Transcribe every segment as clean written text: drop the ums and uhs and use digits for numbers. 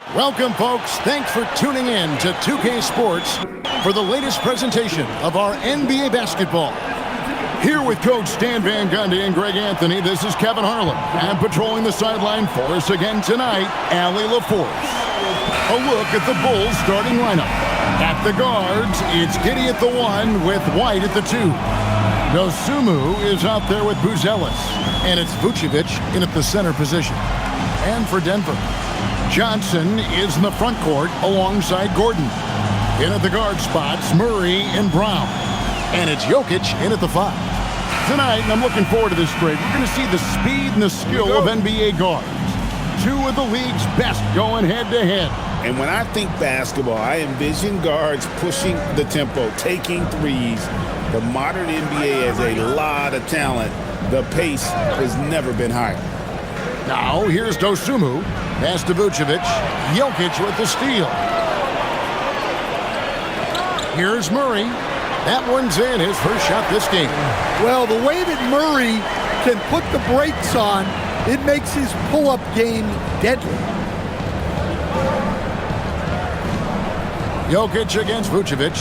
Welcome, folks. Thanks for tuning in to 2K Sports for the latest presentation of our NBA basketball. Here with Coach Stan Van Gundy and Greg Anthony, this is Kevin Harlan. And patrolling the sideline for us again tonight, Allie LaForce. A look at the Bulls starting lineup. At the guards, it's Giddey at the 1 with White at the 2. Dosunmu is out there with Buzelis. And it's Vucevic in at the center position. And for Denver, Johnson is in the front court alongside Gordon. In at the guard spots, Murray and Brown. And it's Jokic in at the 5. Tonight, and I'm looking forward to this break, you're going to see the speed and the skill of NBA guards. Two of the league's best going head-to-head. And when I think basketball, I envision guards pushing the tempo, taking threes. The modern NBA has a lot of talent. The pace has never been higher. Now, here's Dosunmu. Pass to Vucevic. Jokic with the steal. Here's Murray. That one's in, his first shot this game. Well, the way that Murray can put the brakes on, it makes his pull-up game deadly. Jokic against Vucevic.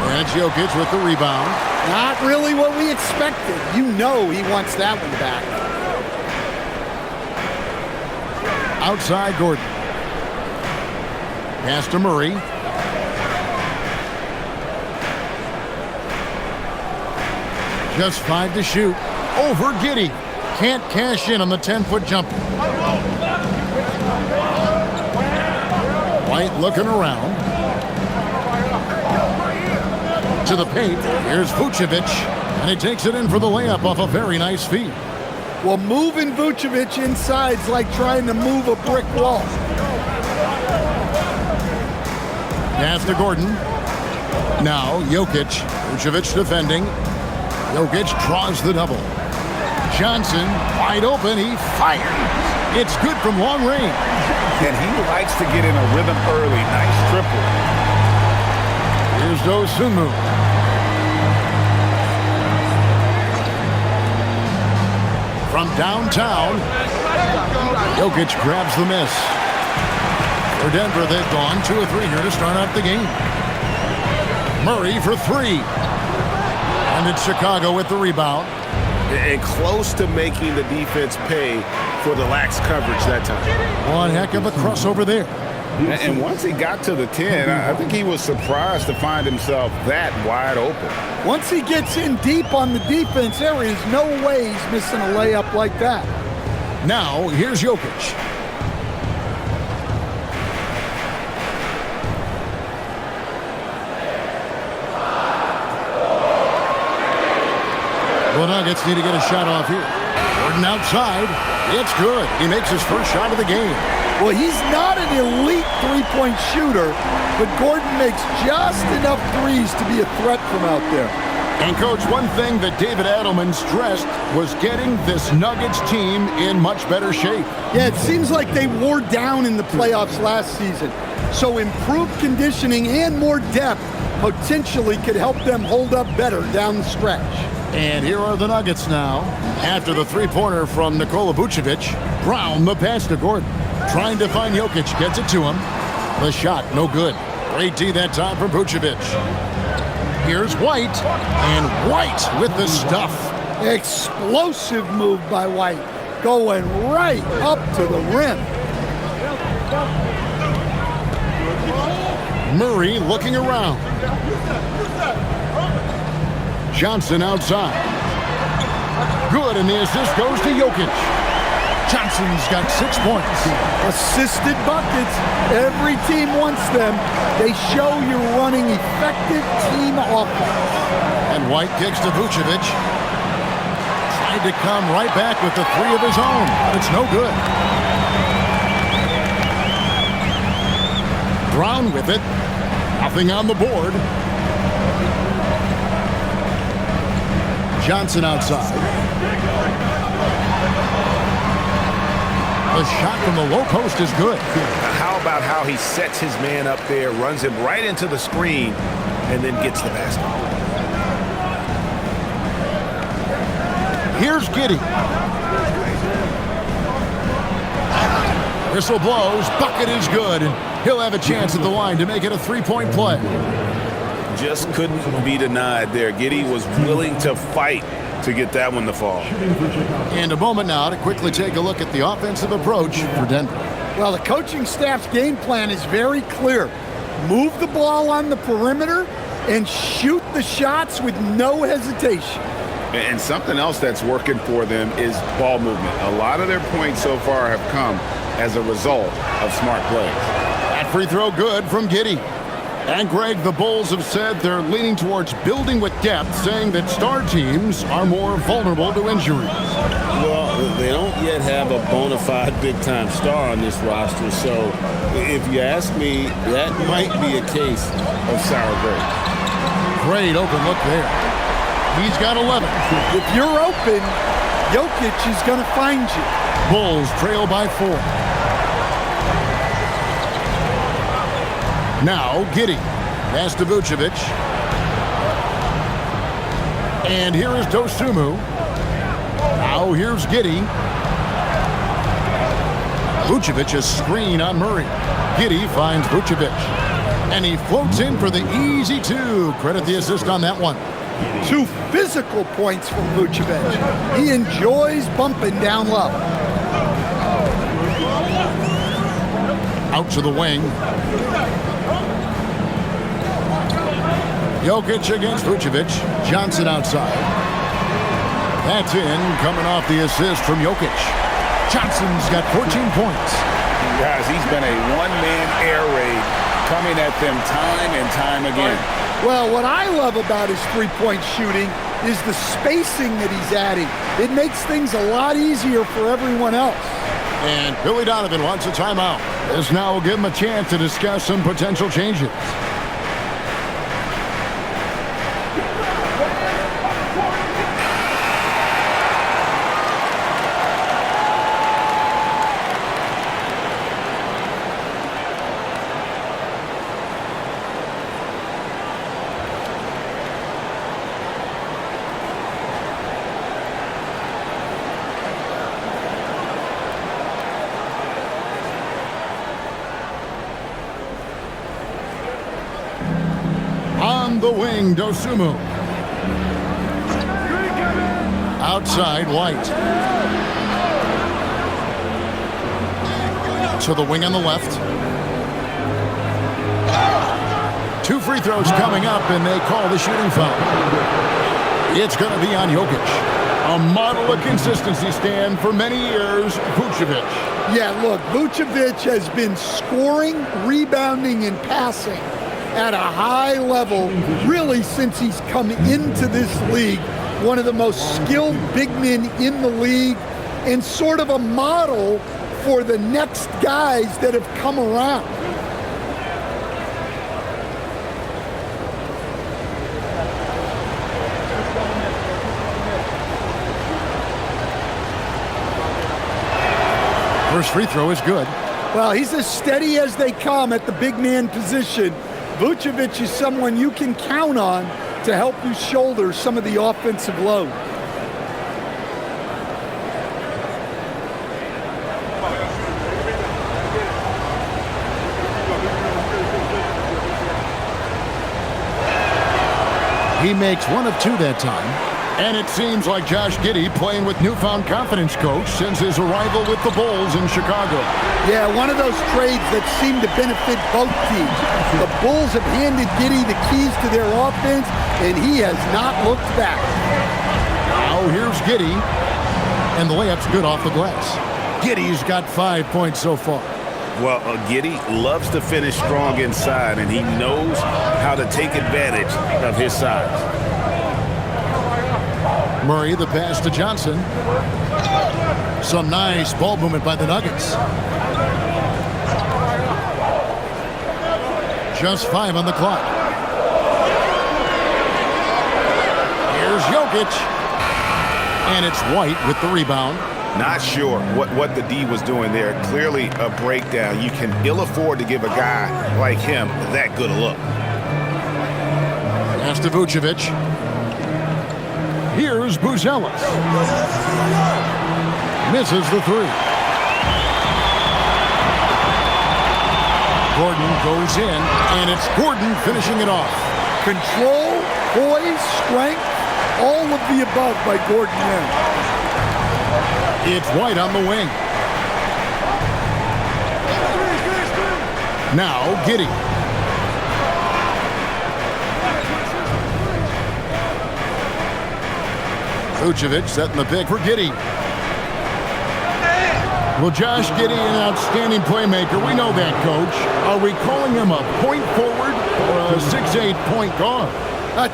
And it's Jokic with the rebound. Not really what we expected. You know he wants that one back. Outside Gordon. Pass to Murray. Just 5 to shoot. Over Giddey. Can't cash in on the 10-foot jumper. White looking around. To the paint. Here's Vucevic. And he takes it in for the layup off a very nice feed. Well, moving Vucevic inside's like trying to move a brick wall. Pass to Gordon. Now Jokic. Vucevic defending. Jokic draws the double. Johnson wide open. He fires. It's good from long range. And he likes to get in a rhythm early. Nice triple. Here's Dosunmu. From downtown, Jokic grabs the miss. For Denver, they've gone 2 of 3 here to start out the game. Murray for 3. And it's Chicago with the rebound. And close to making the defense pay for the lax coverage that time. One heck of a crossover there. And once he got to the 10, I think he was surprised to find himself that wide open. Once he gets in deep on the defense, there is no way he's missing a layup like that. Now, here's Jokic. The Nuggets need to get a shot off here. Gordon outside. It's good. He makes his first shot of the game. Well, he's not an elite three-point shooter, but Gordon makes just enough threes to be a threat from out there. And, Coach, one thing that David Adelman stressed was getting this Nuggets team in much better shape. Yeah, it seems like they wore down in the playoffs last season. So improved conditioning and more depth potentially could help them hold up better down the stretch. And here are the Nuggets now. After the three-pointer from Nikola Vucevic, Brown the pass to Gordon. Trying to find Jokic, gets it to him. The shot, no good. Great D that time from Vucevic. Here's White, and White with the stuff. Explosive move by White, going right up to the rim. Murray looking around. Johnson outside. Good, and the assist goes to Jokic. Johnson's got 6 points. Assisted buckets. Every team wants them. They show you're running effective team offense. And White kicks to Vucevic. Tried to come right back with the 3 of his own, but it's no good. Brown with it. Nothing on the board. Johnson outside. The shot from the low post is good. How about how he sets his man up there, runs him right into the screen, and then gets the basket. Here's Giddey. Whistle blows. Bucket is good. And he'll have a chance at the line to make it a three-point play. Just couldn't be denied there. Giddey was willing to fight to get that one to fall. And a moment now to quickly take a look at the offensive approach for Denver. Well, the coaching staff's game plan is very clear. Move the ball on the perimeter and shoot the shots with no hesitation. And something else that's working for them is ball movement. A lot of their points so far have come as a result of smart plays. That free throw good from Giddey. And Greg, the Bulls have said they're leaning towards building with depth, saying that star teams are more vulnerable to injuries. Well, they don't yet have a bona fide big-time star on this roster, so if you ask me, that might be a case of sour grapes. Great open look there. He's got 11. If you're open, Jokic is going to find you. Bulls trail by 4. Now Giddey. Pass to Vucevic. And here is Dosunmu. Now here's Giddey. Vucevic a screen on Murray. Giddey finds Vucevic. And he floats in for the easy 2. Credit the assist on that one. 2 physical points from Vucevic. He enjoys bumping down low. Out to the wing. Jokic against Vucevic. Johnson outside. That's in, coming off the assist from Jokic. Johnson's got 14 points. Guys, he's been a one-man air raid coming at them time and time again. Well, what I love about his three-point shooting is the spacing that he's adding. It makes things a lot easier for everyone else. And Billy Donovan wants a timeout. This now will give him a chance to discuss some potential changes. The wing, Dosunmu. Outside, White. To the wing on the left. 2 free throws coming up, and they call the shooting foul. It's going to be on Jokic. A model of consistency, Stan, for many years, Vucevic. Yeah, look, Vucevic has been scoring, rebounding, and passing at a high level, really, since he's come into this league. One of the most skilled big men in the league, and sort of a model for the next guys that have come around. First free throw is good. Well, he's as steady as they come at the big man position. Vucevic is someone you can count on to help you shoulder some of the offensive load. He makes 1 of 2 that time. And it seems like Josh Giddey playing with newfound confidence, coach, since his arrival with the Bulls in Chicago. Yeah, one of those trades that seem to benefit both teams. The Bulls have handed Giddey the keys to their offense, and he has not looked back. Now here's Giddey, and the layup's good off the glass. Giddey's got 5 points so far. Well, Giddey loves to finish strong inside, and he knows how to take advantage of his size. Murray, the pass to Johnson. Some nice ball movement by the Nuggets. Just 5 on the clock. Here's Jokic. And it's White with the rebound. Not sure what the D was doing there. Clearly a breakdown. You can ill afford to give a guy like him that good a look. Pass to Vucevic. Here's Buzelis. Misses the 3. Gordon goes in, and it's Gordon finishing it off. Control, poise, strength, all of the above by Gordon there. It's White on the wing. Now Giddey. Vucevic setting the pick for Giddey. Well, Josh Giddey, an outstanding playmaker. We know that, Coach. Are we calling him a point forward or a 6'8" point guard?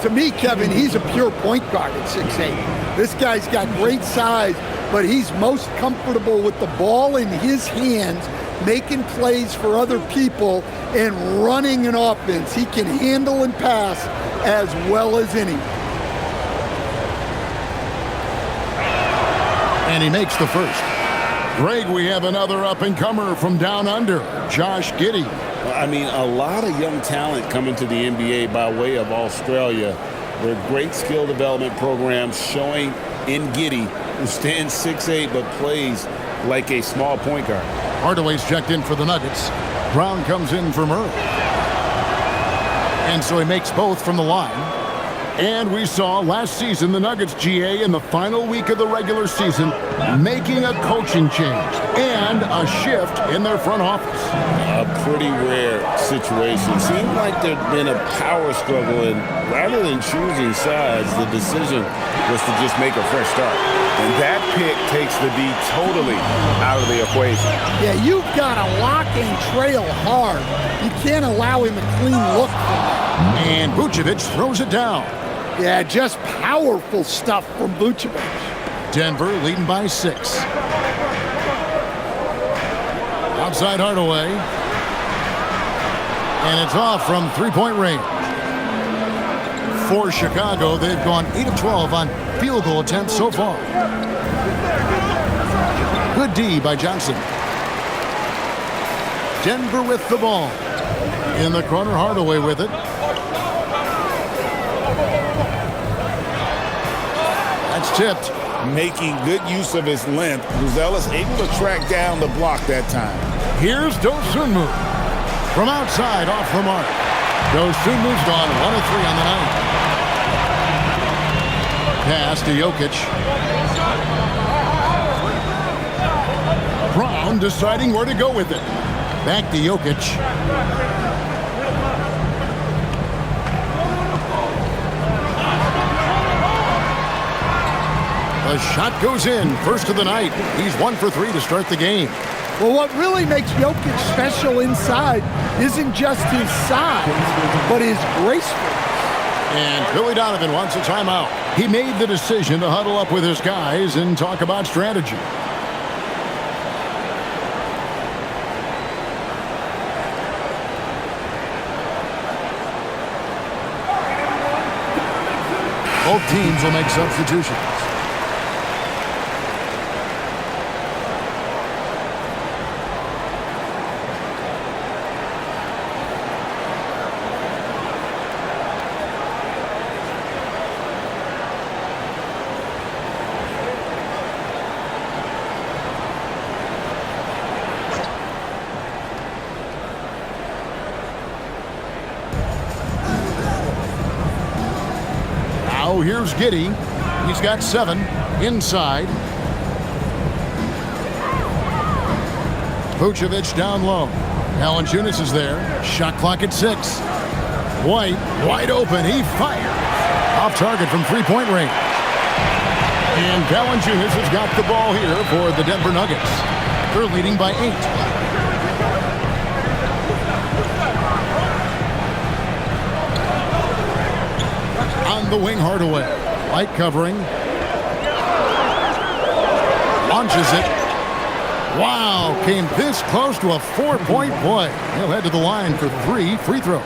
To me, Kevin, he's a pure point guard at 6'8". This guy's got great size, but he's most comfortable with the ball in his hands, making plays for other people and running an offense. He can handle and pass as well as any. And he makes the first. Greg, we have another up-and-comer from down under, Josh Giddey. I mean, a lot of young talent coming to the NBA by way of Australia. They're great skill development programs showing in Giddey, who stands 6'8", but plays like a small point guard. Hardaway's checked in for the Nuggets. Brown comes in for Murray. And so he makes both from the line. And we saw last season the Nuggets, GA, in the final week of the regular season, making a coaching change and a shift in their front office. A pretty rare situation. Seemed like there'd been a power struggle, and rather than choosing sides, the decision was to just make a fresh start. And that pick takes the D totally out of the equation. Yeah, you've got to lock and trail hard. You can't allow him a clean look from that. And Vucevic throws it down. Yeah, just powerful stuff from Vucevic. Denver leading by 6. Outside Hardaway. And it's off from three-point range. For Chicago, they've gone 8 of 12 on field goal attempts so far. Good D by Johnson. Denver with the ball. In the corner, Hardaway with it. That's tipped. Making good use of his length. Buzelis able to track down the block that time. Here's Dosunmu. From outside, off the mark. Dosunmu's gone 1 of 3 on the night. Pass to Jokic. Brown deciding where to go with it. Back to Jokic. The shot goes in. First of the night. He's 1 for 3 to start the game. Well, what really makes Jokic special inside isn't just his size, but his gracefulness. And Billy Donovan wants a timeout. He made the decision to huddle up with his guys and talk about strategy. Both teams will make substitutions. Here's Giddey. He's got 7 inside. Vucevic down low. Valanciunas is there. Shot clock at 6. White wide open. He fires. Off target from three-point range. And Valanciunas has got the ball here for the Denver Nuggets. They're leading by 8. On the wing, Hardaway. Light covering. Launches it. Wow, came this close to a 4-point play. He'll head to the line for 3 free throws.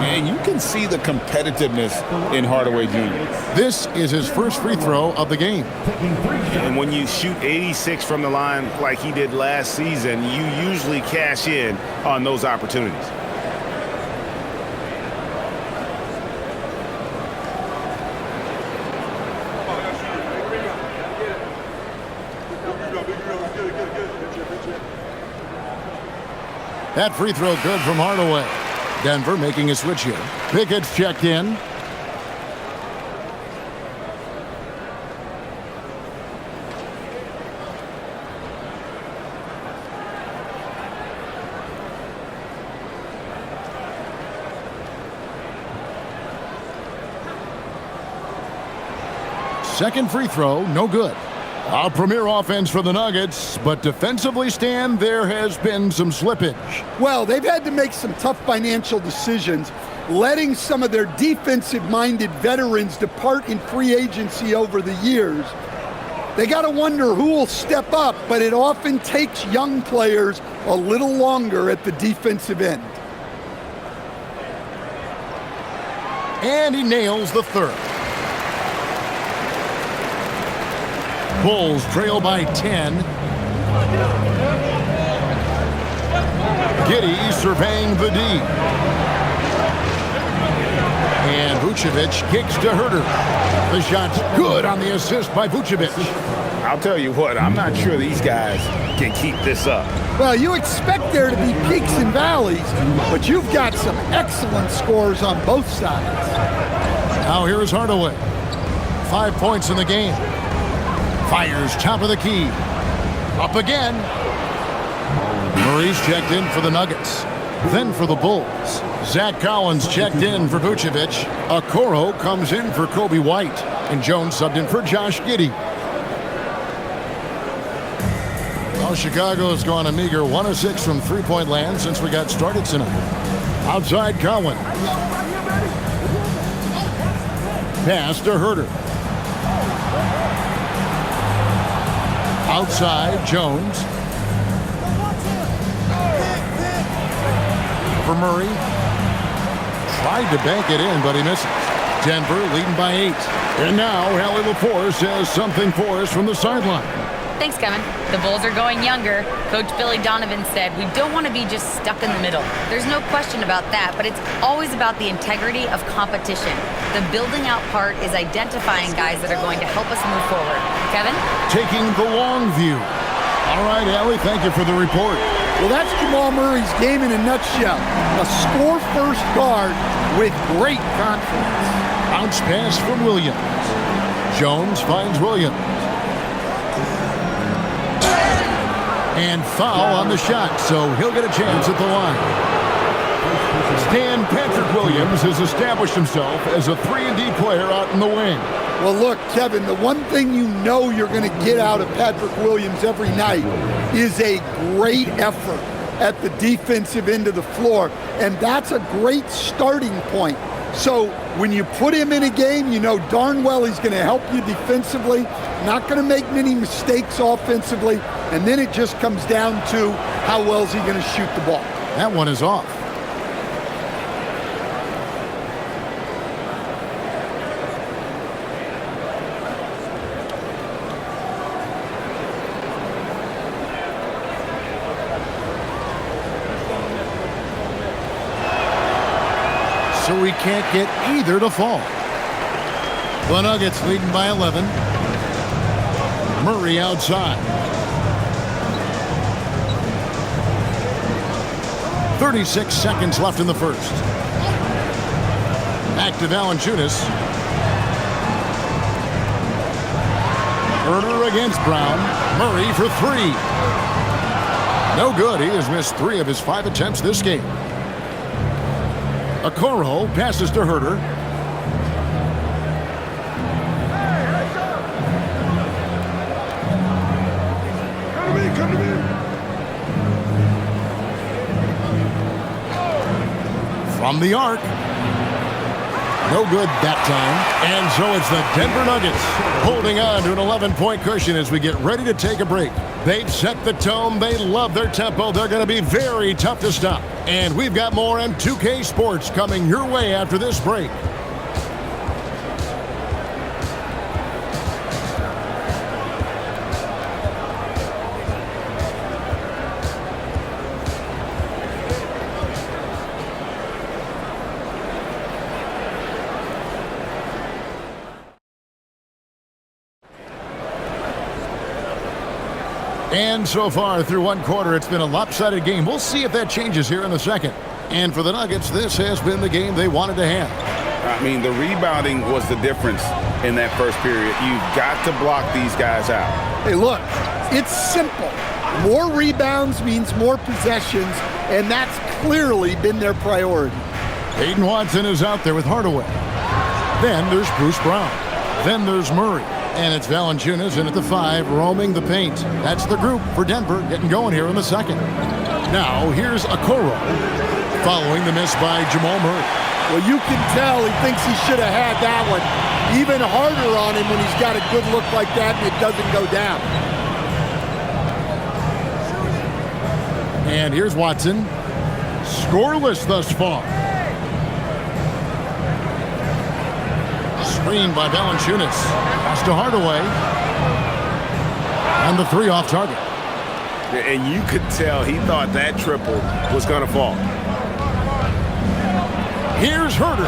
And you can see the competitiveness in Hardaway Jr. This is his first free throw of the game. And when you shoot 86 from the line like he did last season, you usually cash in on those opportunities. That free throw good from Hardaway. Denver making a switch here. Pickett's checked in. Second free throw, no good. A premier offense for the Nuggets, but defensively, Stan, there has been some slippage. Well, they've had to make some tough financial decisions, letting some of their defensive-minded veterans depart in free agency over the years. They got to wonder who will step up, but it often takes young players a little longer at the defensive end. And he nails the third. Bulls trail by 10. Giddey surveying the D. And Vucevic kicks to Herter. The shot's good on the assist by Vucevic. I'll tell you what, I'm not sure these guys can keep this up. Well, you expect there to be peaks and valleys, but you've got some excellent scores on both sides. Now here's Hardaway. 5 points in the game. Fires top of the key. Up again. Murray's checked in for the Nuggets. Then for the Bulls. Zach Collins checked in for Vucevic. Okoro comes in for Kobe White. And Jones subbed in for Josh Giddey. Well, Chicago's gone a meager 1 of 6 from three-point land since we got started tonight. Outside Collins. Pass to Herter. Outside, Jones. For Murray. Tried to bank it in, but he misses. Denver leading by 8. And now, Allie LaForce has something for us from the sideline. Thanks, Kevin. The Bulls are going younger. Coach Billy Donovan said, we don't want to be just stuck in the middle. There's no question about that, but it's always about the integrity of competition. The building out part is identifying guys that are going to help us move forward. Kevin? Taking the long view. All right, Allie, thank you for the report. Well, that's Jamal Murray's game in a nutshell. A score-first guard with great confidence. Bounce pass from Williams. Jones finds Williams. And foul on the shot, so he'll get a chance at the line. Stan, Patrick Williams has established himself as a 3-and-D player out in the wing. Well, look, Kevin, the one thing you know you're going to get out of Patrick Williams every night is a great effort at the defensive end of the floor, and that's a great starting point. So when you put him in a game, you know darn well he's going to help you defensively, not going to make many mistakes offensively, and then it just comes down to how well is he going to shoot the ball. That one is off. So we can't get either to fall. The Nuggets leading by 11. Murray outside. 36 seconds left in the first. Back to Valanciunas. Herter against Brown. Murray for 3. No good. He has missed 3 of his 5 attempts this game. Okoro passes to Herter. Come to me. From the arc. No good that time. And so it's the Denver Nuggets holding on to an 11-point cushion as we get ready to take a break. They've set the tone. They love their tempo. They're going to be very tough to stop. And we've got more on 2K Sports coming your way after this break. And so far through one quarter, it's been a lopsided game. We'll see if that changes here in the second. And for the Nuggets, this has been the game they wanted to have. I mean, the rebounding was the difference in that first period. You've got to block these guys out. Hey, look, it's simple. More rebounds means more possessions, and that's clearly been their priority. Peyton Watson is out there with Hardaway. Then there's Bruce Brown. Then there's Murray. And it's Valanciunas in at the 5, roaming the paint. That's the group for Denver getting going here in the second. Now, here's Okoro, following the miss by Jamal Murray. Well, you can tell he thinks he should have had that one. Even harder on him when he's got a good look like that and it doesn't go down. And here's Watson. Scoreless thus far. Screen by Valanciunas. Pass to Hardaway. And the 3 off target. And you could tell he thought that triple was going to fall. Here's Herter.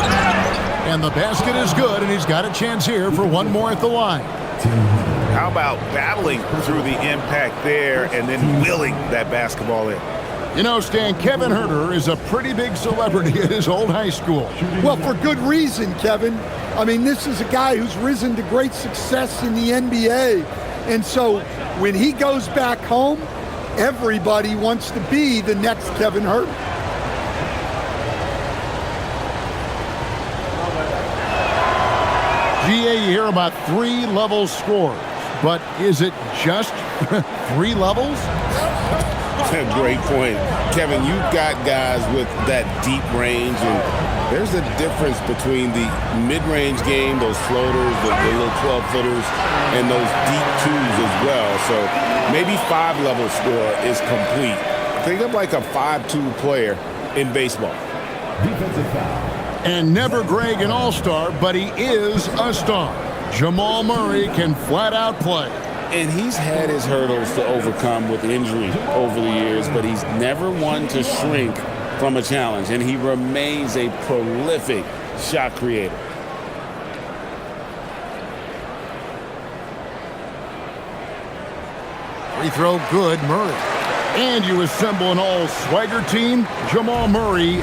And the basket is good, and he's got a chance here for one more at the line. How about battling through the impact there and then willing that basketball in? You know, Stan, Kevin Herter is a pretty big celebrity at his old high school. Well, for good reason, Kevin. I mean, this is a guy who's risen to great success in the NBA. And so when he goes back home, everybody wants to be the next Kevin Herter. GA, you hear about 3-level scores, but is it just 3 levels? Great point. Kevin, you've got guys with that deep range, and there's a difference between the mid-range game, those floaters, the little 12-footers, and those deep 2s as well. So maybe 5-level score is complete. Think of like a 5-2 player in baseball. Defensive foul. And never Greg an all-star, but he is a star. Jamal Murray can flat out play. And he's had his hurdles to overcome with injury over the years, but he's never one to shrink from a challenge, and he remains a prolific shot creator. Free throw good, Murray. And you assemble an all-swagger team. Jamal Murray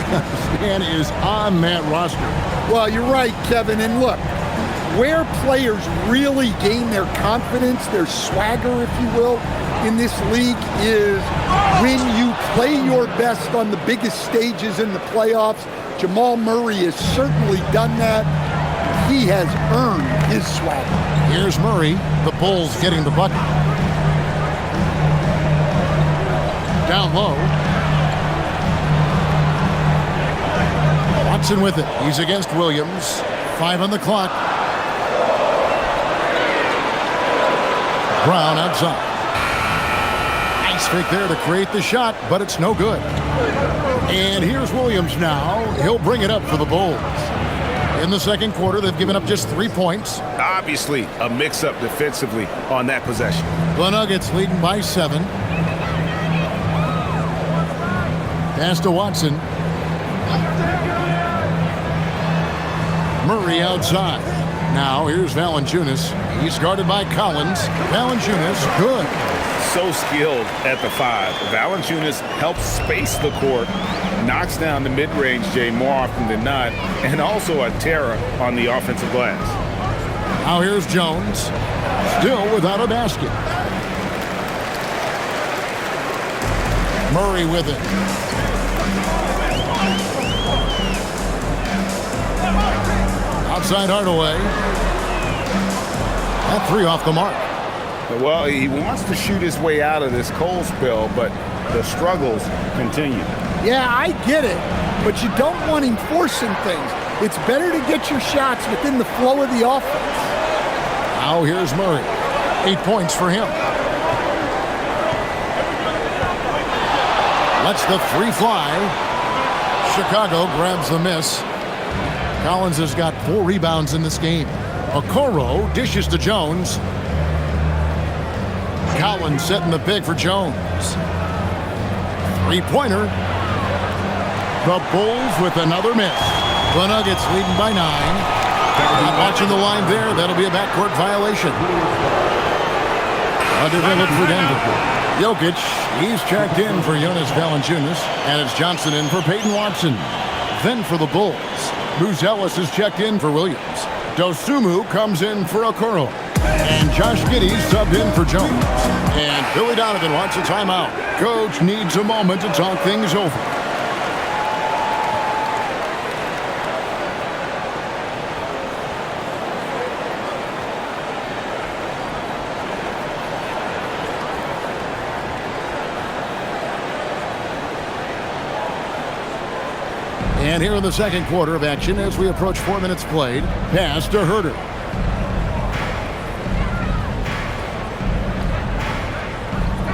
is on that roster. Well, you're right, Kevin. And look, where players really gain their confidence, their swagger, if you will, in this league is when you play your best on the biggest stages in the playoffs. Jamal Murray has certainly done that. He has earned his swagger. Here's Murray. The Bulls getting the bucket. Down low. Watson with it. He's against Williams. 5 on the clock. Brown outside. Nice fake there to create the shot, but it's no good. And here's Williams now. He'll bring it up for the Bulls. In the second quarter, they've given up just 3 points. Obviously, a mix-up defensively on that possession. The Nuggets leading by 7. Pass to Watson. Murray outside. Now here's Valanciunas. He's guarded by Collins. Valanciunas, good. So skilled at the 5. Valanciunas helps space the court, knocks down the mid-range Jay more often than not, and also a terror on the offensive glass. Now here's Jones. Still without a basket. Murray with it. Outside Hardaway. That 3 off the mark. Well, he wants to shoot his way out of this cold spell, but the struggles continue. Yeah, I get it, but you don't want him forcing things. It's better to get your shots within the flow of the offense. Now here's Murray. 8 points for him. Lets the 3 fly. Chicago grabs the miss. Collins has got 4 rebounds in this game. Okoro dishes to Jones. Collins setting the pick for Jones. 3-pointer. The Bulls with another miss. The Nuggets leading by 9. Not watching the line there. That'll be a backcourt violation. Underdeveloped for Denver. Jokic, he's checked in for Jonas Valanciunas, and it's Johnson in for Peyton Watson. Then for the Bulls, Buzelis is checked in for Williams. Dosunmu comes in for Okoro. And Josh Giddey subbed in for Jones. And Billy Donovan wants a timeout. Coach needs a moment to talk things over. And here in the second quarter of action as we approach 4 minutes played. Pass to Herter.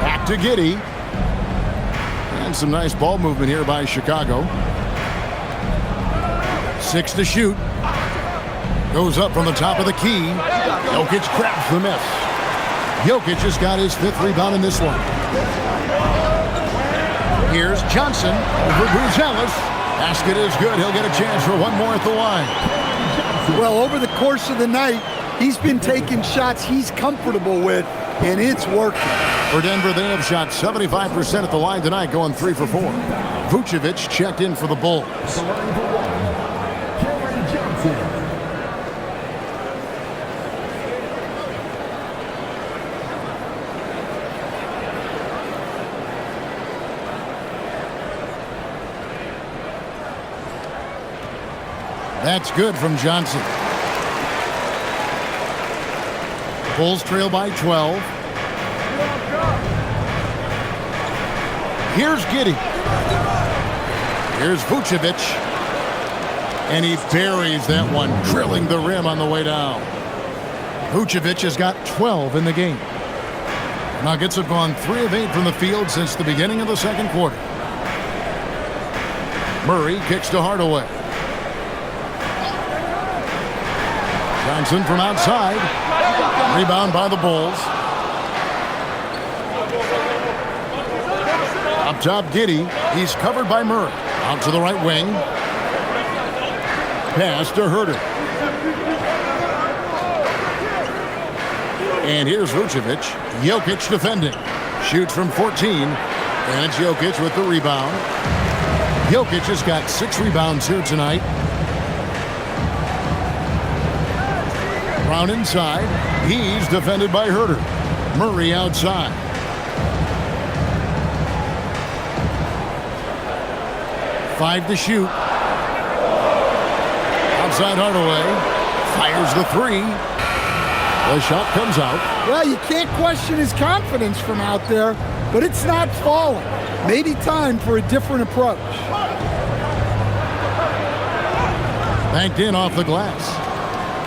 Back to Giddey. And some nice ball movement here by Chicago. 6 to shoot. Goes up from the top of the key. Jokic grabs the miss. Jokic has got his 5th rebound in this one. Here's Johnson over Buzelis. Basket is good. He'll get a chance for one more at the line. Well, over the course of the night, he's been taking shots he's comfortable with, and it's working. For Denver, they have shot 75% at the line tonight, going 3 for 4. Vucevic checked in for the Bulls. That's good from Johnson. Bulls trail by 12. Here's Giddey. Here's Vucevic. And he buries that one, drilling the rim on the way down. Vucevic has got 12 in the game. Nuggets have gone 3 of 8 from the field since the beginning of the second quarter. Murray kicks to Hardaway. Johnson from outside. Rebound by the Bulls. Up top, Giddey. He's covered by Murray. Out to the right wing. Pass to Herter. And here's Vucevic. Jokic defending. Shoots from 14. And it's Jokic with the rebound. Jokic has got 6 rebounds here tonight. Brown inside. He's defended by Herter. Murray outside. Five to shoot. Outside Hardaway. Fires the 3. The shot comes out. Well, you can't question his confidence from out there, but it's not falling. Maybe time for a different approach. Banked in off the glass.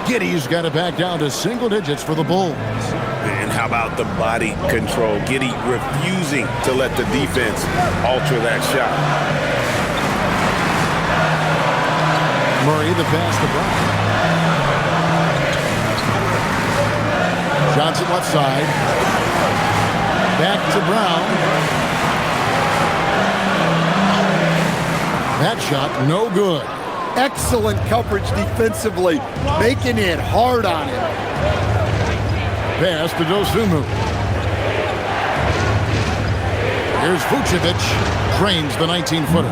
Giddey's got it back down to single digits for the Bulls. And how about the body control? Giddey refusing to let the defense alter that shot. Murray, the pass to Brown. Johnson left side. Back to Brown. That shot no good. Excellent coverage defensively, making it hard on him. Pass to Dosunmu. Here's Vucevic. Drains the 19-footer.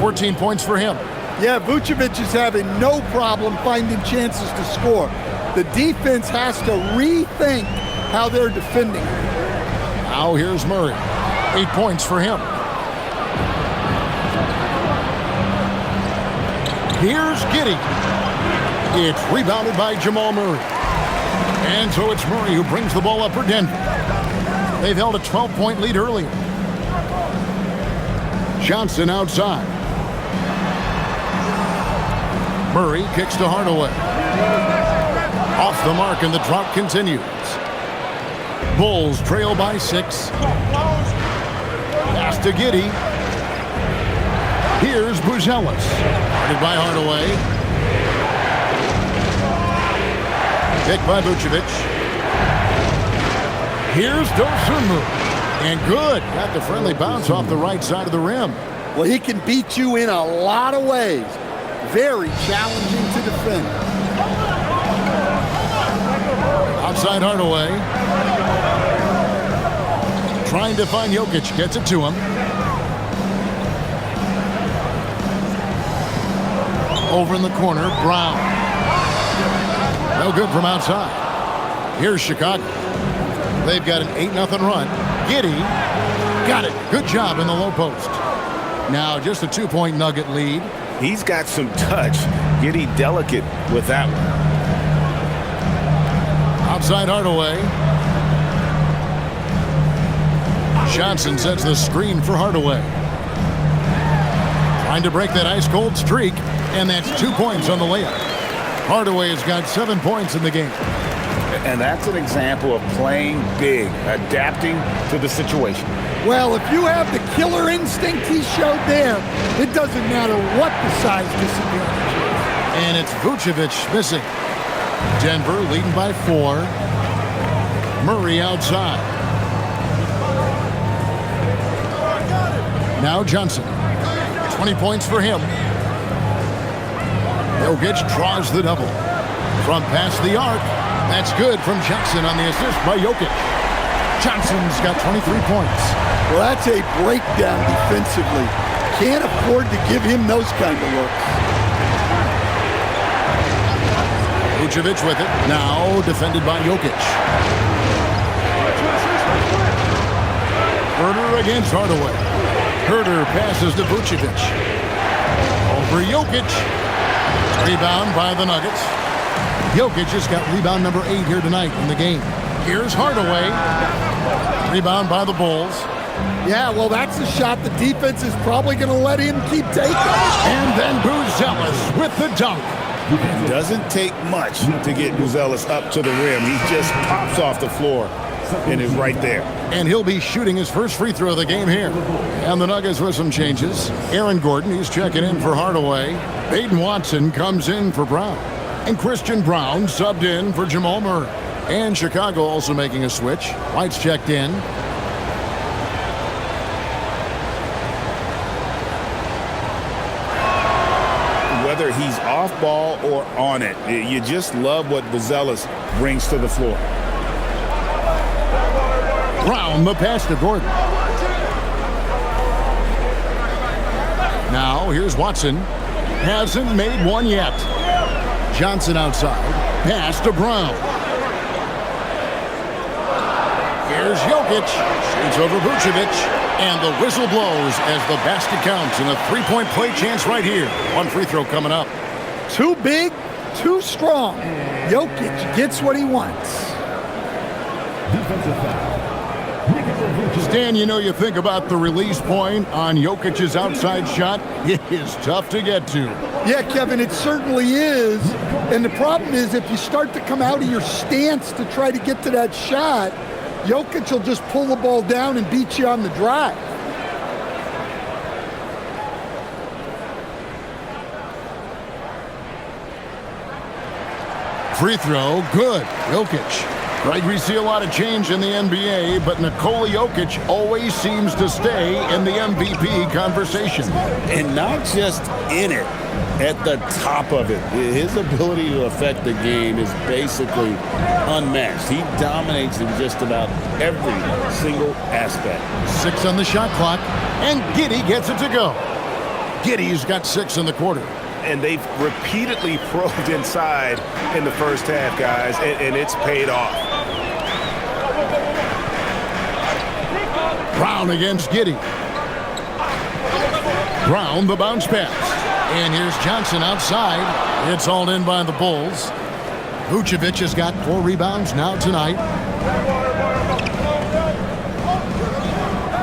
14 points for him. Yeah, Vucevic is having no problem finding chances to score. The defense has to rethink how they're defending. Now here's Murray. 8 points for him. Here's Giddey. It's rebounded by Jamal Murray. And so it's Murray who brings the ball up for Denver. They've held a 12-point lead earlier. Johnson outside. Murray kicks to Hardaway. Off the mark and the drought continues. Bulls trail by 6. Pass to Giddey. Here's Buzelis. Guarded by Hardaway. Pick by Vucevic. Here's Dosunmu. And good. Got the friendly bounce off the right side of the rim. Well, he can beat you in a lot of ways. Very challenging to defend. Outside Hardaway. trying to find Jokic. Gets it to him. Over in the corner, Brown. No good from outside. Here's Chicago. They've got an 8-0 run. Giddey got it. Good job in the low post. Now just a 2-point Nugget lead. He's got some touch. Giddey delicate with that one. Outside Hardaway. Johnson sets the screen for Hardaway. Trying to break that ice-cold streak, and that's 2 points on the layup. Hardaway has got 7 points in the game. And that's an example of playing big, adapting to the situation. Well, if you have the killer instinct he showed there, it doesn't matter what the size disadvantage is. And it's Vucevic missing. Denver leading by 4. Murray outside. Now Johnson. 20 points for him. Jokic draws the double. From past the arc. That's good from Johnson on the assist by Jokic. Johnson's got 23 points. Well, that's a breakdown defensively. Can't afford to give him those kind of looks. Vucevic with it. Now defended by Jokic. Herter against Hardaway. Herter passes to Vucevic. Over Jokic. Rebound by the Nuggets. Jokic just got rebound number 8 here tonight in the game. Here's Hardaway. Rebound by the Bulls. Yeah, well, that's a shot the defense is probably going to let him keep taking. And then Buzelis with the dunk. It doesn't take much to get Buzelis up to the rim. He just pops off the floor and is right there. And he'll be shooting his first free throw of the game here. And the Nuggets with some changes. Aaron Gordon, he's checking in for Hardaway. Baden Watson comes in for Brown. And Christian Brown subbed in for Jamal Murray. And Chicago also making a switch. White's checked in. Whether he's off ball or on it, you just love what Buzelis brings to the floor. Brown, the pass to Gordon. Now, here's Watson. Hasn't made one yet. Johnson outside. Pass to Brown. Here's Jokic. Shoots over Vucevic. And the whistle blows as the basket counts in a 3-point play chance right here. One free throw coming up. Too big, too strong. Jokic gets what he wants. Stan, you know, you think about the release point on Jokic's outside shot. It is tough to get to. Yeah, Kevin, it certainly is. And the problem is if you start to come out of your stance to try to get to that shot, Jokic will just pull the ball down and beat you on the drive. Free throw, good. Jokic. Right, we see a lot of change in the NBA, but Nikola Jokic always seems to stay in the MVP conversation. And not just in it, at the top of it. His ability to affect the game is basically unmatched. He dominates in just about every single aspect. 6 on the shot clock, and Giddey gets it to go. Giddey's got 6 in the quarter. And they've repeatedly probed inside in the first half, guys, and it's paid off. Brown against Giddey. Brown, the bounce pass. And here's Johnson outside. It's hauled in by the Bulls. Vucevic has got 4 rebounds now tonight.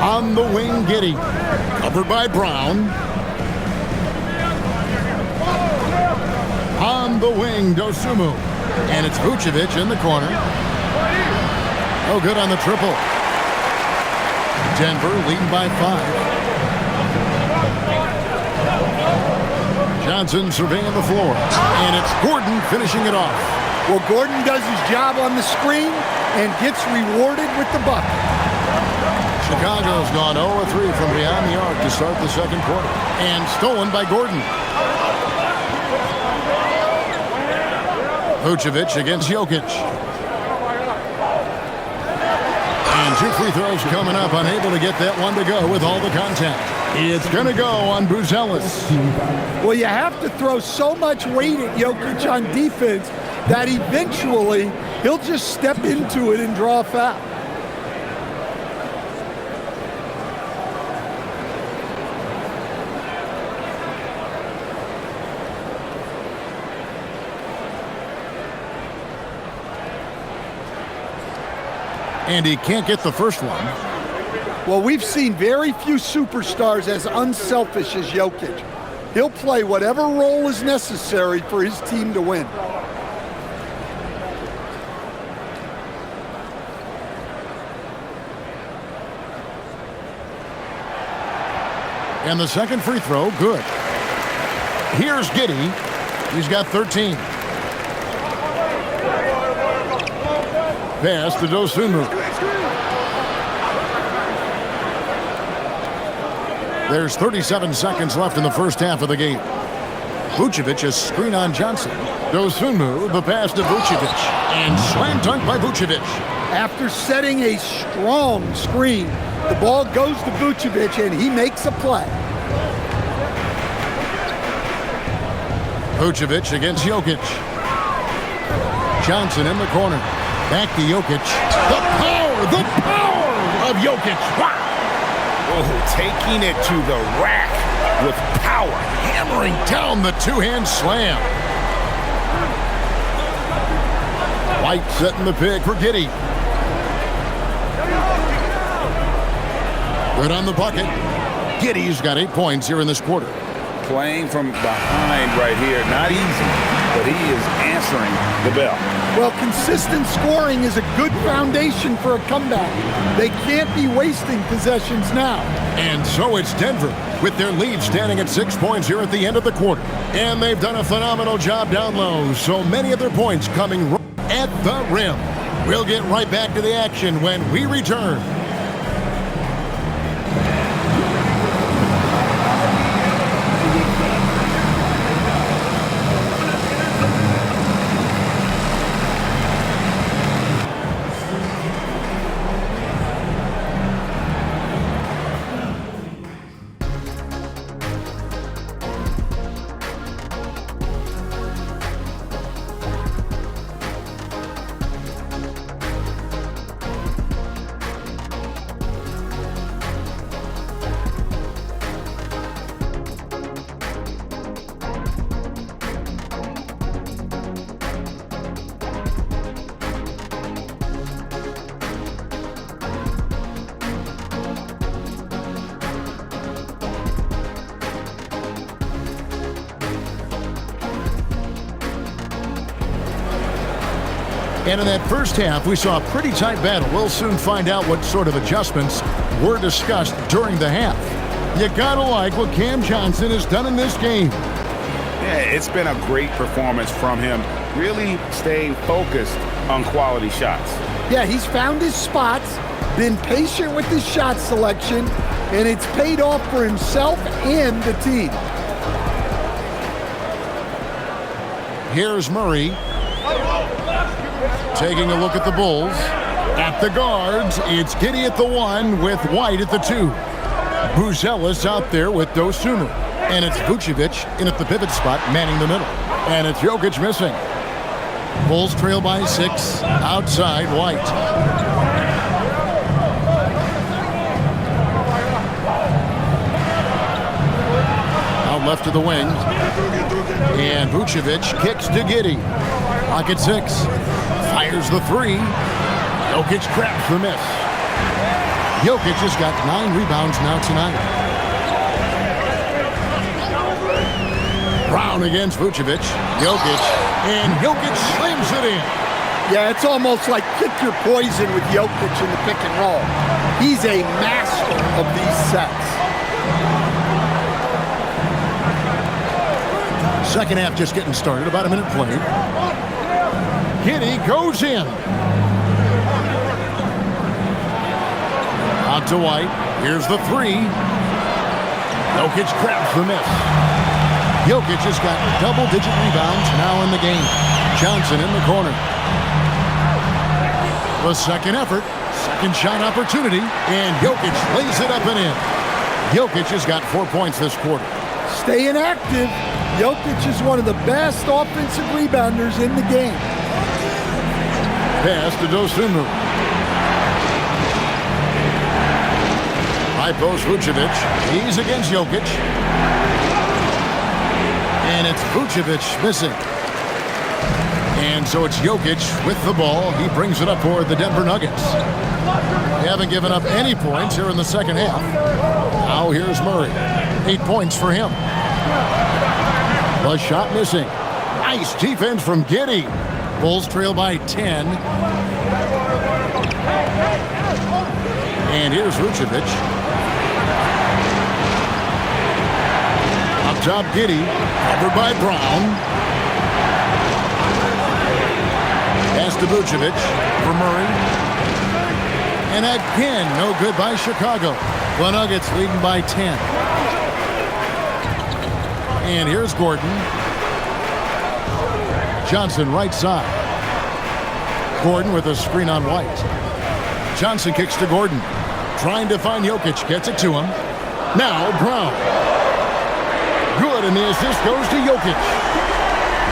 On the wing, Giddey. Covered by Brown. On the wing, Dosunmu. And it's Vucevic in the corner. Oh, good on the triple. Denver leading by 5. Johnson surveying the floor. And it's Gordon finishing it off. Well, Gordon does his job on the screen and gets rewarded with the bucket. Chicago's gone 0-3 from beyond the arc to start the second quarter. And stolen by Gordon. Vucevic against Jokic. And And 2 free throws coming up, unable to get that one to go with all the contact. It's going to go on Buzelis. Well, you have to throw so much weight at Jokic on defense that eventually he'll just step into it and draw a foul. And he can't get the first one. Well, we've seen very few superstars as unselfish as Jokic. He'll play whatever role is necessary for his team to win. And the second free throw, good. Here's Giddey. He's got 13. Pass to Dosunmu. There's 37 seconds left in the first half of the game. Vucevic is screen on Johnson. Dosunmu, the pass to Vucevic. And slam dunk by Vucevic. After setting a strong screen, the ball goes to Vucevic and he makes a play. Vucevic against Jokic. Johnson in the corner. Back to Jokic. The power of Jokic. Wow. Oh, taking it to the rack with power. Hammering down the two-hand slam. White setting the pick for Giddey. Good on the bucket. Giddey's got 8 points here in this quarter. Playing from behind right here. Not easy, but he is answering the bell. Well, consistent scoring is a good foundation for a comeback. They can't be wasting possessions now. And so it's Denver with their lead standing at 6 points here at the end of the quarter. And they've done a phenomenal job down low. So many of their points coming right at the rim. We'll get right back to the action when we return. And in that first half, we saw a pretty tight battle. We'll soon find out what sort of adjustments were discussed during the half. You gotta like what Cam Johnson has done in this game. Yeah, it's been a great performance from him. Really staying focused on quality shots. Yeah, he's found his spots, been patient with his shot selection, and it's paid off for himself and the team. Here's Murray. Taking a look at the Bulls. At the guards, it's Giddey at the 1 with White at the 2. Buzelis out there with Dosunmu. And it's Vucevic in at the pivot spot, manning the middle. And it's Jokic missing. Bulls trail by 6. Outside, White. Out left to the wing. And Vucevic kicks to Giddey. Pocket 6. Fires the 3. Jokic traps the miss. Jokic has got 9 rebounds now tonight. Brown against Vucevic. Jokic. And Jokic slams it in. Yeah, it's almost like pick your poison with Jokic in the pick and roll. He's a master of these sets. Second half just getting started. About a minute played. Giddey goes in. Out to White. Here's the 3. Jokic grabs the miss. Jokic has got double-digit rebounds now in the game. Johnson in the corner. The second effort Second shot opportunity, and Jokic lays it up and in. Jokic has got 4 points this quarter. Staying active. Jokic is one of the best offensive rebounders in the game. Pass to Dosunmu. High post Vucevic. He's against Jokic. And it's Vucevic missing. And so it's Jokic with the ball. He brings it up for the Denver Nuggets. They haven't given up any points here in the second half. Now here's Murray. 8 points for him. The shot missing. Nice defense from Giddey. Bulls trail by 10. And here's Vucevic. Up top, Giddey. Covered by Brown. Pass to Vucevic for Murray. And again, no good by Chicago. The Nuggets leading by 10. And here's Gordon. Johnson right side. Gordon with a screen on White. Johnson kicks to Gordon. Trying to find Jokic. Gets it to him. Now Brown. Good, and the assist goes to Jokic.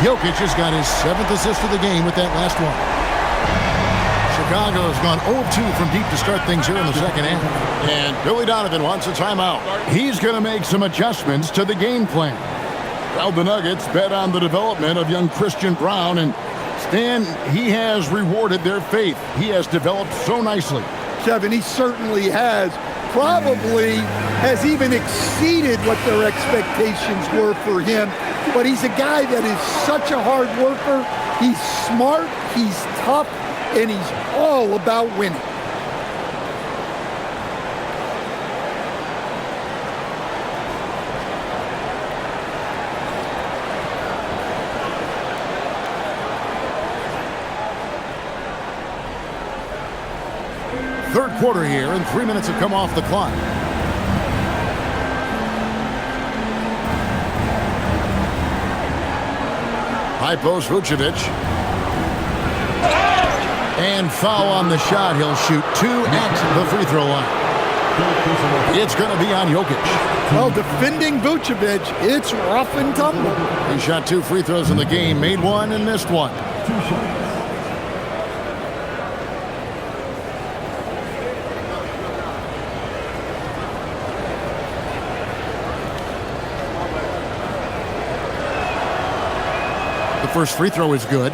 Jokic has got his 7th assist of the game with that last one. Chicago has gone 0-2 from deep to start things here in the second half. And Billy Donovan wants a timeout. He's going to make some adjustments to the game plan. Well, the Nuggets bet on the development of young Christian Brown, and Stan, he has rewarded their faith. He has developed so nicely. Kevin, he certainly has. Probably has even exceeded what their expectations were for him. But he's a guy that is such a hard worker. He's smart, he's tough, and he's all about winning. Third quarter here, and 3 minutes have come off the clock. High post Vucevic. And foul on the shot. He'll shoot 2 at the free throw line. It's going to be on Jokic. Well, defending Vucevic, it's rough and tumble. He shot 2 free throws in the game, made 1 and missed 1. The first free throw is good.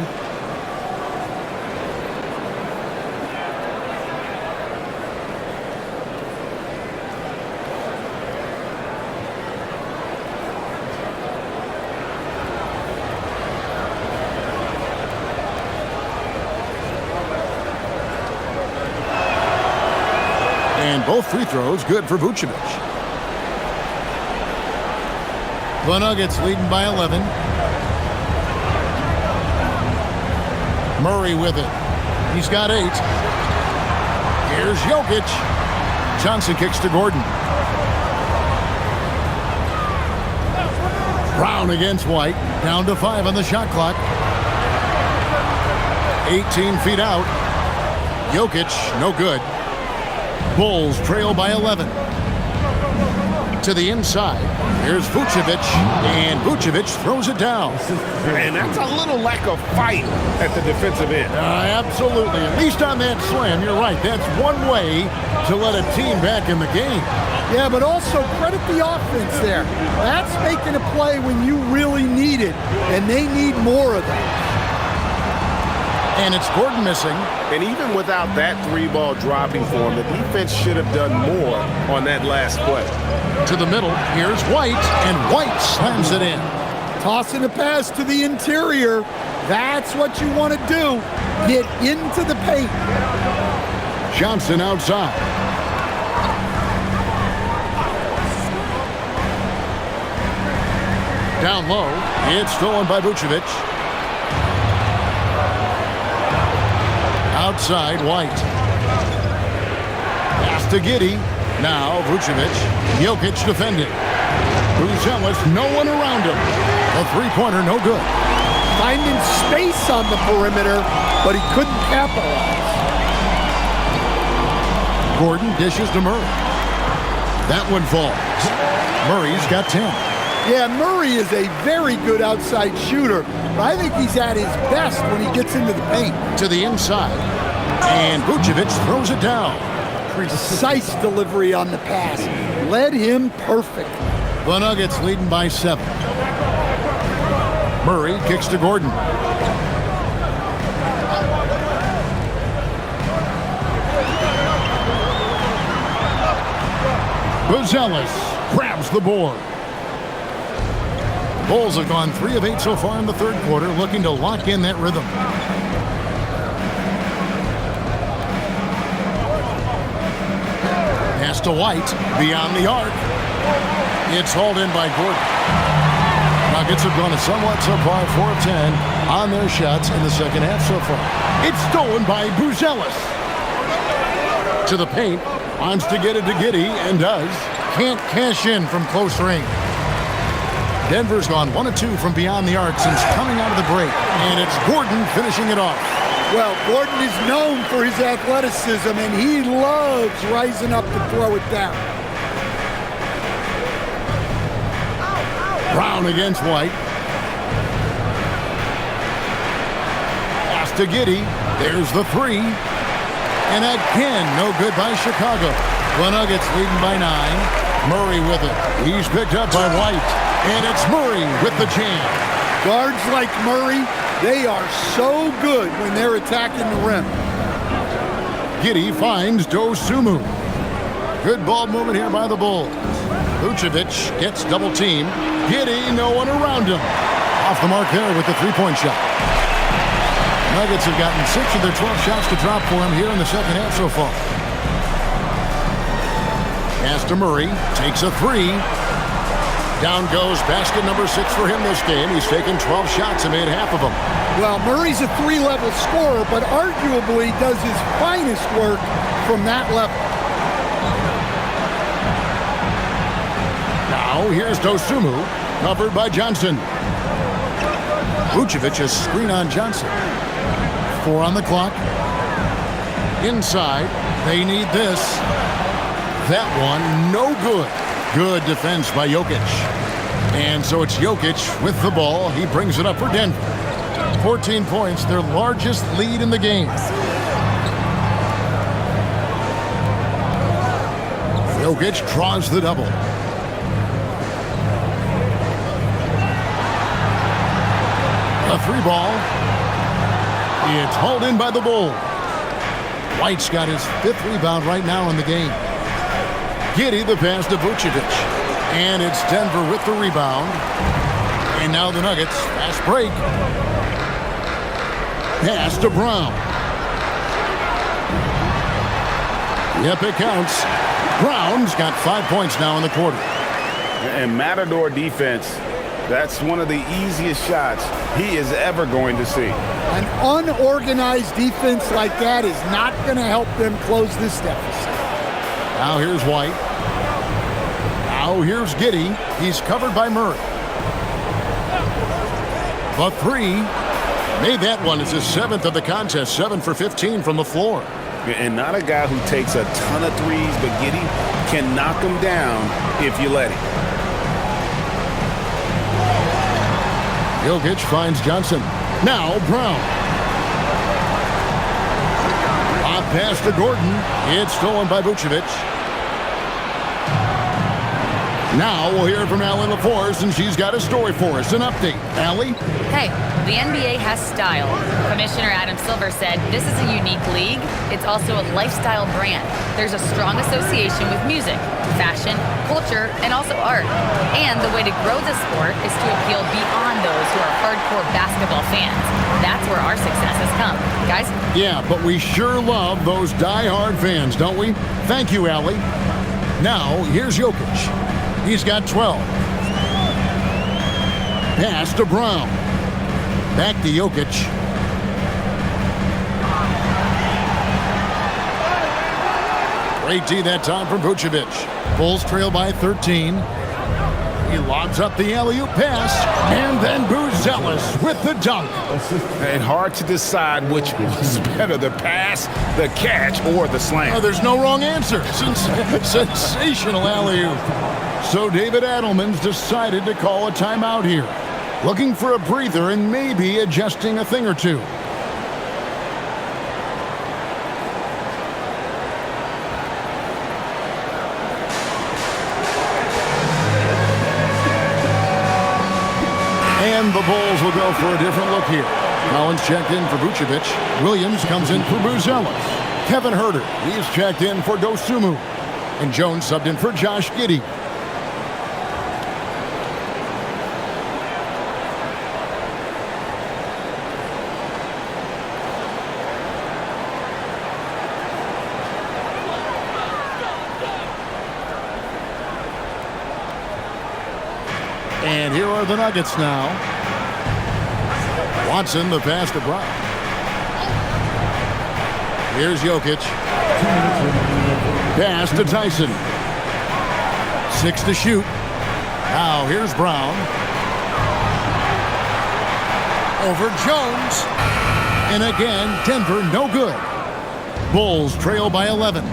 And both free throws good for Vucevic. The Nuggets leading by 11. Murray with it. He's got 8. Here's Jokic. Johnson kicks to Gordon. Brown against White. Down to 5 on the shot clock. 18 feet out. Jokic, no good. Bulls trail by 11. To the inside. Here's Vucevic, and Vucevic throws it down. And that's a little lack of fight at the defensive end. Absolutely. At least on that slam, you're right. That's one way to let a team back in the game. Yeah, but also credit the offense there. That's making a play when you really need it, and they need more of that. And it's Gordon missing. And even without that 3-ball dropping for him, the defense should have done more on that last play. To the middle, here's White, and White slams it in. Tossing a pass to the interior. That's what you want to do. Get into the paint. Johnson outside. Down low, it's stolen by Vucevic. Outside, White. Pass to Giddey. Now, Vucevic. Jokic defending. Vucevic, no one around him. A three-pointer, no good. Finding space on the perimeter, but he couldn't capitalize. Gordon dishes to Murray. That one falls. Murray's got 10. Yeah, Murray is a very good outside shooter, but I think he's at his best when he gets into the paint. To the inside, and Vucevic throws it down. Precise delivery on the pass. Led him perfect. The Nuggets leading by 7. Murray kicks to Gordon. Buzelis grabs the board. Bulls have gone 3 of 8 so far in the third quarter, looking to lock in that rhythm. Pass to White, beyond the arc. It's hauled in by Gordon. Nuggets have gone a somewhat subpar 4 of 10 on their shots in the second half so far. It's stolen by Buzelis. To the paint, wants to get it to Giddey, and does. Can't cash in from close range. Denver's gone 1 of 2 from beyond the arc since coming out of the break, and it's Gordon finishing it off. Well, Gordon is known for his athleticism, and he loves rising up to throw it down. Brown against White. Pass to Giddey. There's the 3. And again, no good by Chicago. The Nuggets leading by 9. Murray with it. He's picked up by White. And it's Murray with the jam. Guards like Murray, they are so good when they're attacking the rim. Giddey finds Dosunmu. Good ball movement here by the Bulls. Vucevic gets double teamed. Giddey, no one around him. Off the mark there with the three-point shot. Nuggets have gotten 6 of their 12 shots to drop for him here in the second half so far. Pass to Murray, takes a 3. Down goes basket number 6 for him this game. He's taken 12 shots and made half of them. Well, Murray's a 3-level scorer, but arguably does his finest work from that level. Now here's Dosunmu, covered by Johnson. Vucevic has screen on Johnson. 4 on the clock. Inside, they need this. That one, no good. Good defense by Jokic. And so it's Jokic with the ball. He brings it up for Denver. 14 points, their largest lead in the game. Jokic draws the double. A 3 ball. It's hauled in by the Bulls. White's got his 5th rebound right now in the game. Giddey the pass to Vucevic. And it's Denver with the rebound. And now the Nuggets. Fast break. Pass to Brown. Yep, it counts. Brown's got 5 points now in the quarter. And Matador defense, that's one of the easiest shots he is ever going to see. An unorganized defense like that is not going to help them close this deficit. Now here's White. Now here's Giddey. He's covered by Murray. The 3. Made that one. It's his 7th of the contest. 7 for 15 from the floor. And not a guy who takes a ton of threes, but Giddey can knock him down if you let him. Jokic finds Johnson. Now Brown. Hot pass to Gordon. It's stolen by Vucevic. Now we'll hear from Allie LaForce, and she's got a story for us. An update. Allie? Hey, the NBA has style. Commissioner Adam Silver said this is a unique league. It's also a lifestyle brand. There's a strong association with music, fashion, culture, and also art. And the way to grow the sport is to appeal beyond those who are hardcore basketball fans. That's where our success has come. Guys? Yeah, but we sure love those die-hard fans, don't we? Thank you, Allie. Now, here's Jokic. He's got 12. Pass to Brown. Back to Jokic. Great D that time from Vucevic. Bulls trail by 13. He lobs up the alley-oop pass, and then Buzelis with the dunk. And hard to decide which was better, the pass, the catch, or the slam. Oh, there's no wrong answer. Sensational alley-oop. So David Adelman's decided to call a timeout here. Looking for a breather and maybe adjusting a thing or two. And the Bulls will go for a different look here. Collins checked in for Vucevic. Williams comes in for Buzelis. Kevin Huerter, he's checked in for Dosunmu. And Jones subbed in for Josh Giddey. And here are the Nuggets now. Watson, the pass to Brown. Here's Jokic. Pass to Tyson. 6 to shoot. Now here's Brown. Over Jones. And again, Denver no good. Bulls trail by 11.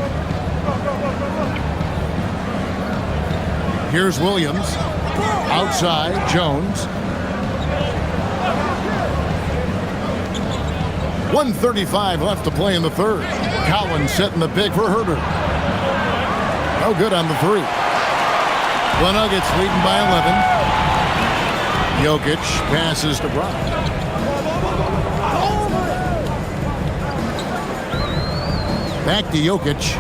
Here's Williams. Outside, Jones. 1:35 left to play in the third. Collins setting the big for Huerter. No good on the three. The Nuggets leading by 11. Jokic passes to Brown. Back to Jokic.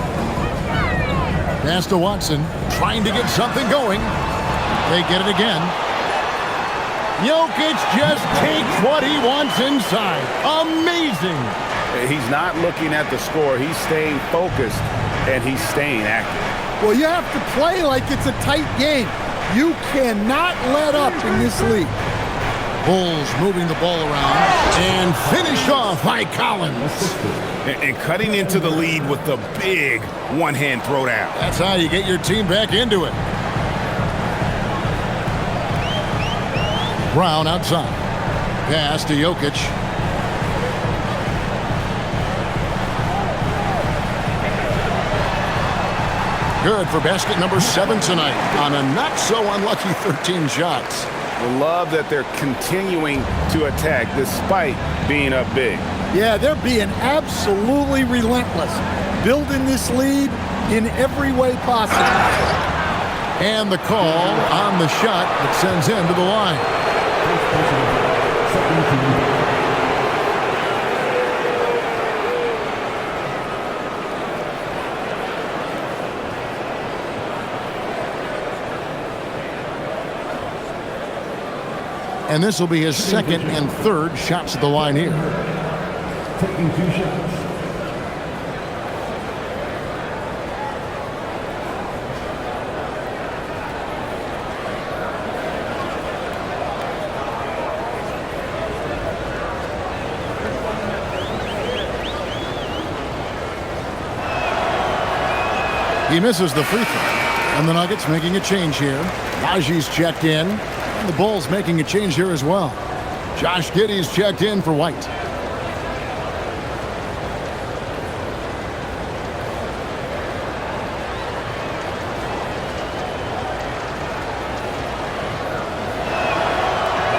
Pass to Watson. Trying to get something going. They get it again. Jokic just takes what he wants inside. Amazing. He's not looking at the score. He's staying focused, and he's staying active. Well, you have to play like it's a tight game. You cannot let up in this league. Bulls moving the ball around and finished off by Collins. And cutting into the lead with the big one-hand throwdown. That's how you get your team back into it. Brown outside. Pass to Jokic. Good for basket number 7 tonight on a not-so-unlucky 13 shots. I love that they're continuing to attack despite being up big. Yeah, they're being absolutely relentless. Building this lead in every way possible. And the call on the shot that sends him to the line. And this will be his second and third shots at the line here. Taking 2 shots. He misses the free throw. And the Nuggets making a change here. Najee's checked in. And the Bulls making a change here as well. Josh Giddey's checked in for White.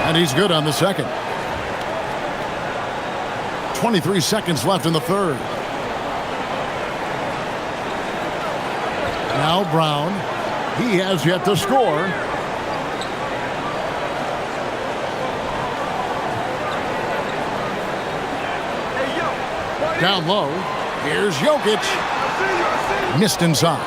And he's good on the second. 23 seconds left in the third. Now Brown. He has yet to score. Down low. Here's Jokic. Missed inside.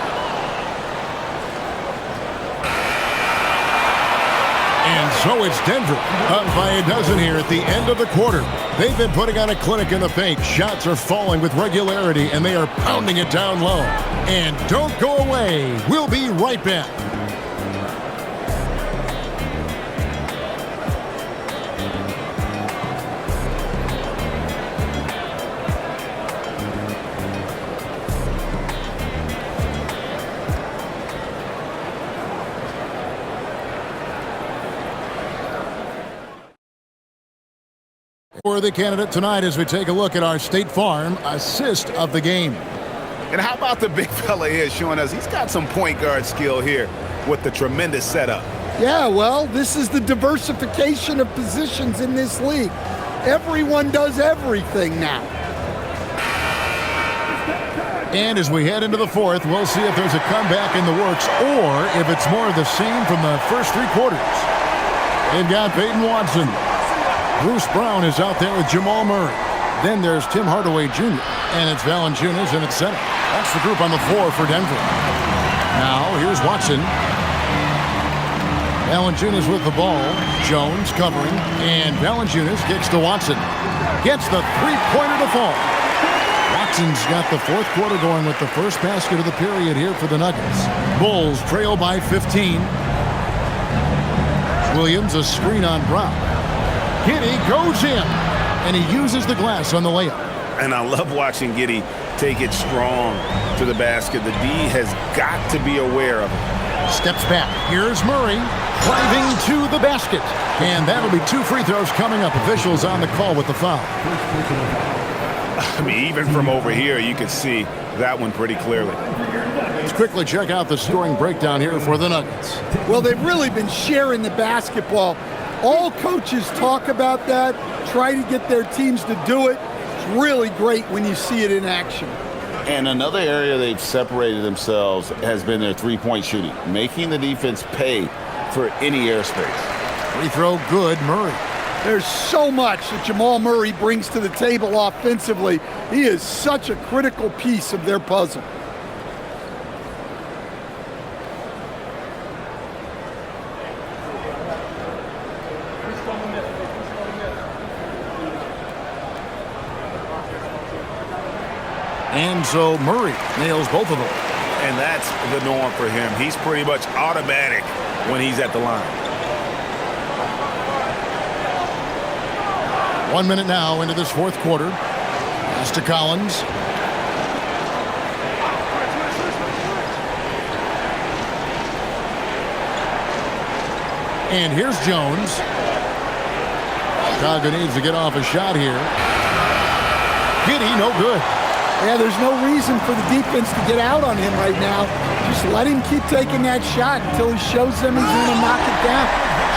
And so it's Denver up by a dozen here at the end of the quarter. They've been putting on a clinic in the paint. Shots are falling with regularity, and they are pounding it down low. And don't go away. We'll be right back. For the candidate tonight as we take a look at our State Farm assist of the game. And how about the big fella here showing us he's got some point guard skill here with the tremendous setup. Yeah, well, this is the diversification of positions in this league. Everyone does everything now. And as we head into the fourth, we'll see if there's a comeback in the works or if it's more of the same from the first three quarters. They've got Peyton Watson. Bruce Brown is out there with Jamal Murray. Then there's Tim Hardaway Jr. And it's Valanciunas in its center. That's the group on the floor for Denver. Now, here's Watson. Valanciunas with the ball. Jones covering. And Valanciunas kicks to Watson. Gets the three-pointer to fall. Watson's got the fourth quarter going with the first basket of the period here for the Nuggets. Bulls trail by 15. Williams a screen on Brown. Giddey goes in. And he uses the glass on the layup. And I love watching Giddey take it strong to the basket. The D has got to be aware of it. Steps back. Here's Murray driving to the basket. And that'll be 2 free throws coming up. Officials on the call with the foul. I mean, even from over here, you can see that one pretty clearly. Let's quickly check out the scoring breakdown here for the Nuggets. Well, they've really been sharing the basketball. All coaches talk about that, try to get their teams to do it. It's really great when you see it in action. And another area they've separated themselves has been their three-point shooting, making the defense pay for any airspace. Free throw good, Murray. There's so much that Jamal Murray brings to the table offensively. He is such a critical piece of their puzzle. And so Murray nails both of them. And that's the norm for him. He's pretty much automatic when he's at the line. 1 minute now into this fourth quarter. Pass to Collins. And here's Jones. Chicago needs to get off a shot here. Giddey, no good. Yeah, there's no reason for the defense to get out on him right now. Just let him keep taking that shot until he shows them he's going to knock it down.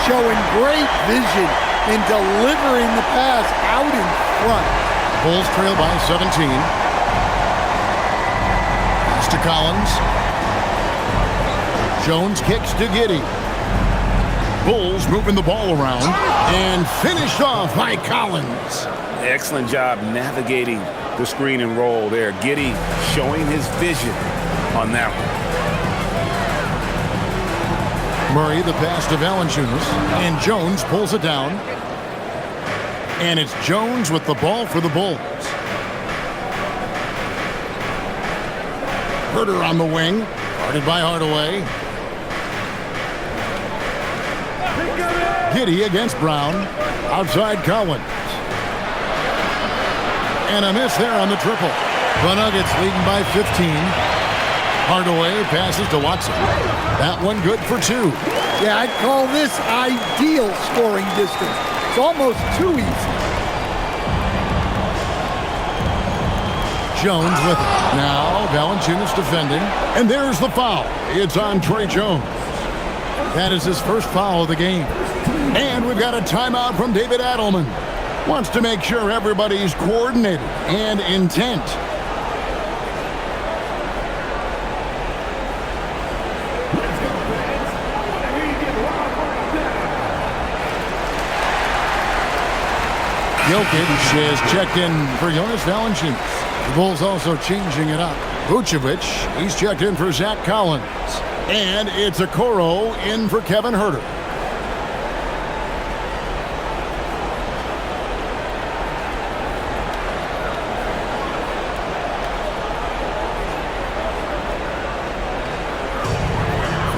Showing great vision in delivering the pass out in front. Bulls trail by 17. Pass to Collins. Jones kicks to Giddey. Bulls moving the ball around and finished off by Collins. Excellent job navigating the screen and roll there. Giddey showing his vision on that one. Murray the pass to Valanciunas, and Jones pulls it down. And it's Jones with the ball for the Bulls. Herter on the wing, guarded by Hardaway. Giddey against Brown, outside Collins. And a miss there on the triple. The Nuggets leading by 15. Hardaway passes to Watson. That one good for 2. Yeah, I'd call this ideal scoring distance. It's almost too easy. Jones with it. Now Valanciunas defending. And there's the foul. It's on Trey Jones. That is his first foul of the game. And we've got a timeout from David Adelman. Wants to make sure everybody's coordinated and intent. Jokic is checked in for Jonas Valanciunas. The Bulls also changing it up. Vucevic, he's checked in for Zach Collins. And it's Okoro in for Kevin Herter.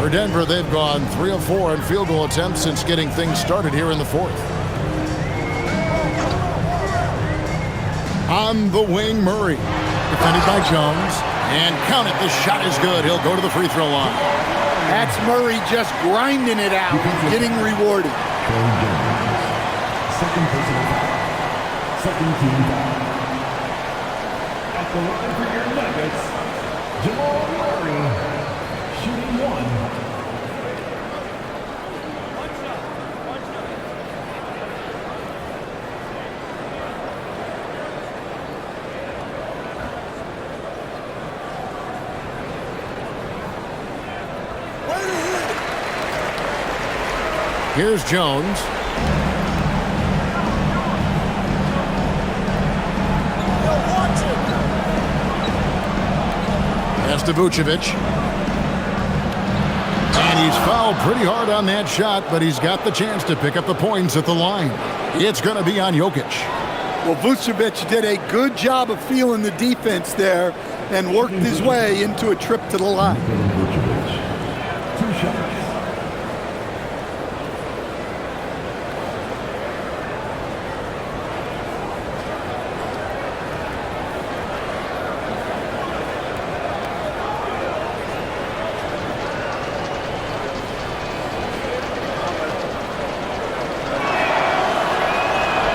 For Denver, they've gone 3 of 4 in field goal attempts since getting things started here in the fourth. On the wing, Murray. Defended by Jones. And count it, the shot is good. He'll go to the free throw line. That's Murray just grinding it out, getting rewarded. Second team foul. At the line for your Nuggets, Jamal Murray, shooting one. Here's Jones. Pass to Vucevic. And he's fouled pretty hard on that shot, but he's got the chance to pick up the points at the line. It's going to be on Jokic. Well, Vucevic did a good job of feeling the defense there and worked his way into a trip to the line. Vucevic. 2 shots.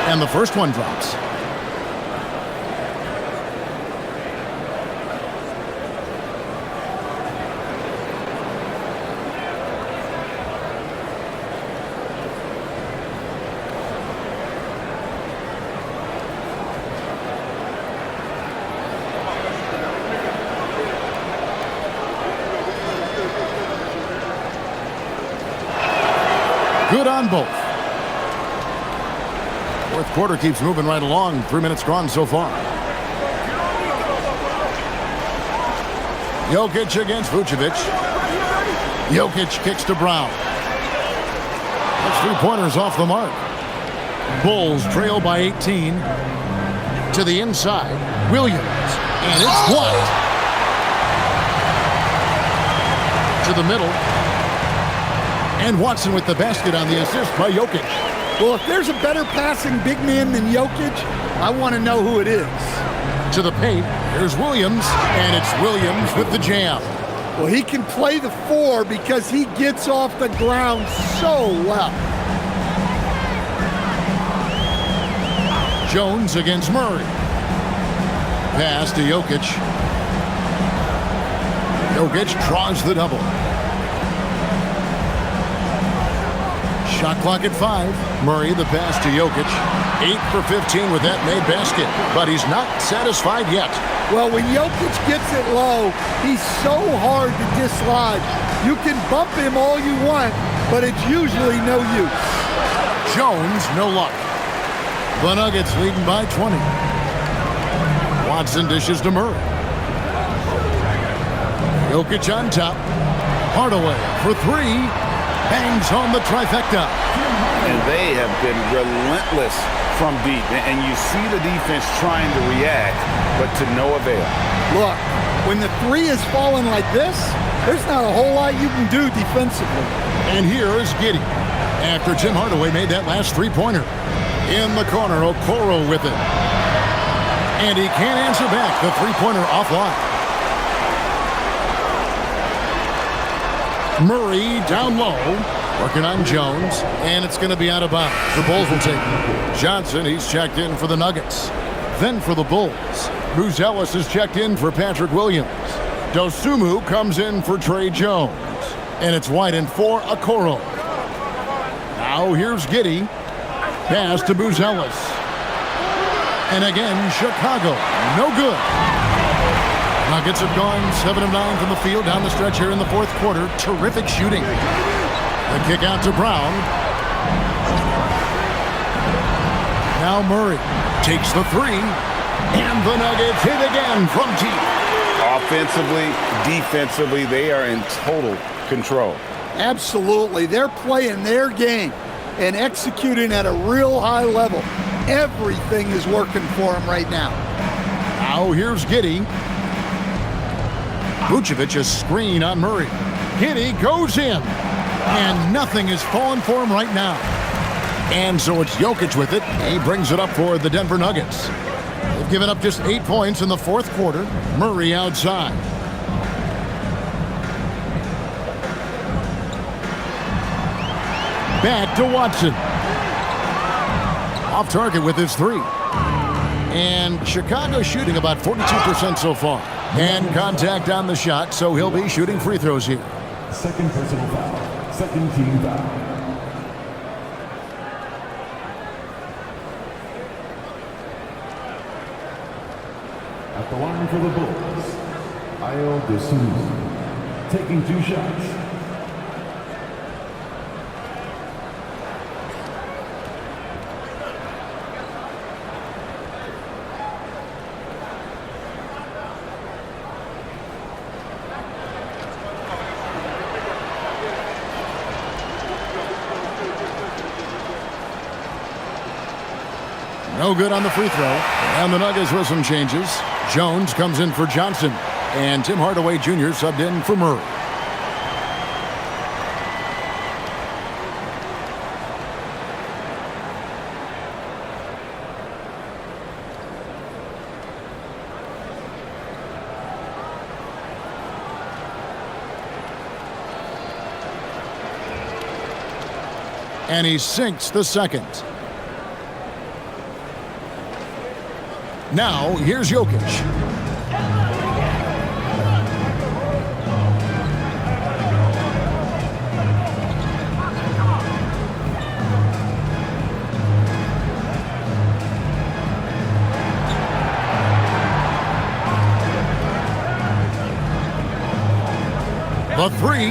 And the first one drops. Good on both. Fourth quarter keeps moving right along. 3 minutes gone so far. Jokic against Vucevic. Jokic kicks to Brown. That's 3-pointers off the mark. Bulls trail by 18. To the inside. Williams. And it's blocked. To the middle. And Watson with the basket on the assist by Jokic. Well, if there's a better passing big man than Jokic, I want to know who it is. To the paint, here's Williams, and it's Williams with the jam. Well, he can play the 4 because he gets off the ground so well. Jones against Murray. Pass to Jokic. Jokic draws the double. Shot clock at 5. Murray the pass to Jokic. 8 for 15 with that made basket, but he's not satisfied yet. Well, when Jokic gets it low, he's so hard to dislodge. You can bump him all you want, but it's usually no use. Jones, no luck. The Nuggets leading by 20. Watson dishes to Murray. Jokic on top. Hardaway for 3. Bangs home the trifecta. And they have been relentless from deep. And you see the defense trying to react, but to no avail. Look, when the 3 is falling like this, there's not a whole lot you can do defensively. And here is Giddey. After Tim Hardaway made that last 3-pointer. In the corner, Okoro with it. And he can't answer back. The 3-pointer offline. Murray down low, working on Jones, and it's going to be out of bounds. The Bulls will take it. Johnson, he's checked in for the Nuggets. Then for the Bulls, Bruce Ellis is checked in for Patrick Williams. Dosunmu comes in for Trey Jones. And it's White in for Okoro. Now here's Giddey. Pass to Bruce Ellis. And again, Chicago, no good. Nuggets have gone 7 of 9 from the field down the stretch here in the fourth quarter. Terrific shooting. The kick out to Brown. Now Murray takes the 3. And the Nuggets hit again from deep. Offensively, defensively, they are in total control. Absolutely. They're playing their game and executing at a real high level. Everything is working for them right now. Now here's Giddey. Vucevic a screen on Murray. Giddey goes in. And nothing is falling for him right now. And so it's Jokic with it. He brings it up for the Denver Nuggets. They've given up just 8 points in the fourth quarter. Murray outside. Back to Watson. Off target with his 3. And Chicago shooting about 42% so far. And contact on the shot, so he'll be shooting free throws here. Second personal foul. Second team foul. At the line for the Bulls, Ayo Dosunmu, taking 2 shots. No good on the free throw. And the Nuggets with some changes. Jones comes in for Johnson. And Tim Hardaway Jr. subbed in for Murray. And he sinks the second. Now, here's Jokic. The three.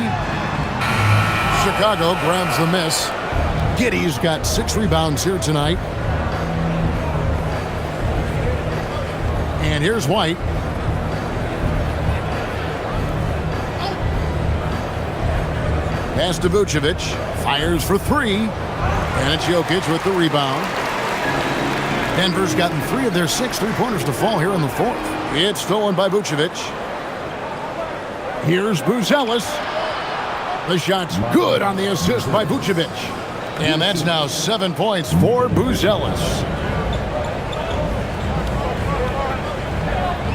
Chicago grabs the miss. Giddey's got 6 rebounds here tonight. And here's White. Pass to Vucevic. Fires for 3. And it's Jokic with the rebound. Denver's gotten 3 of their 6 three-pointers to fall here in the 4th. It's stolen by Vucevic. Here's Buzelis. The shot's good on the assist by Vucevic. And that's now 7 points for Buzelis.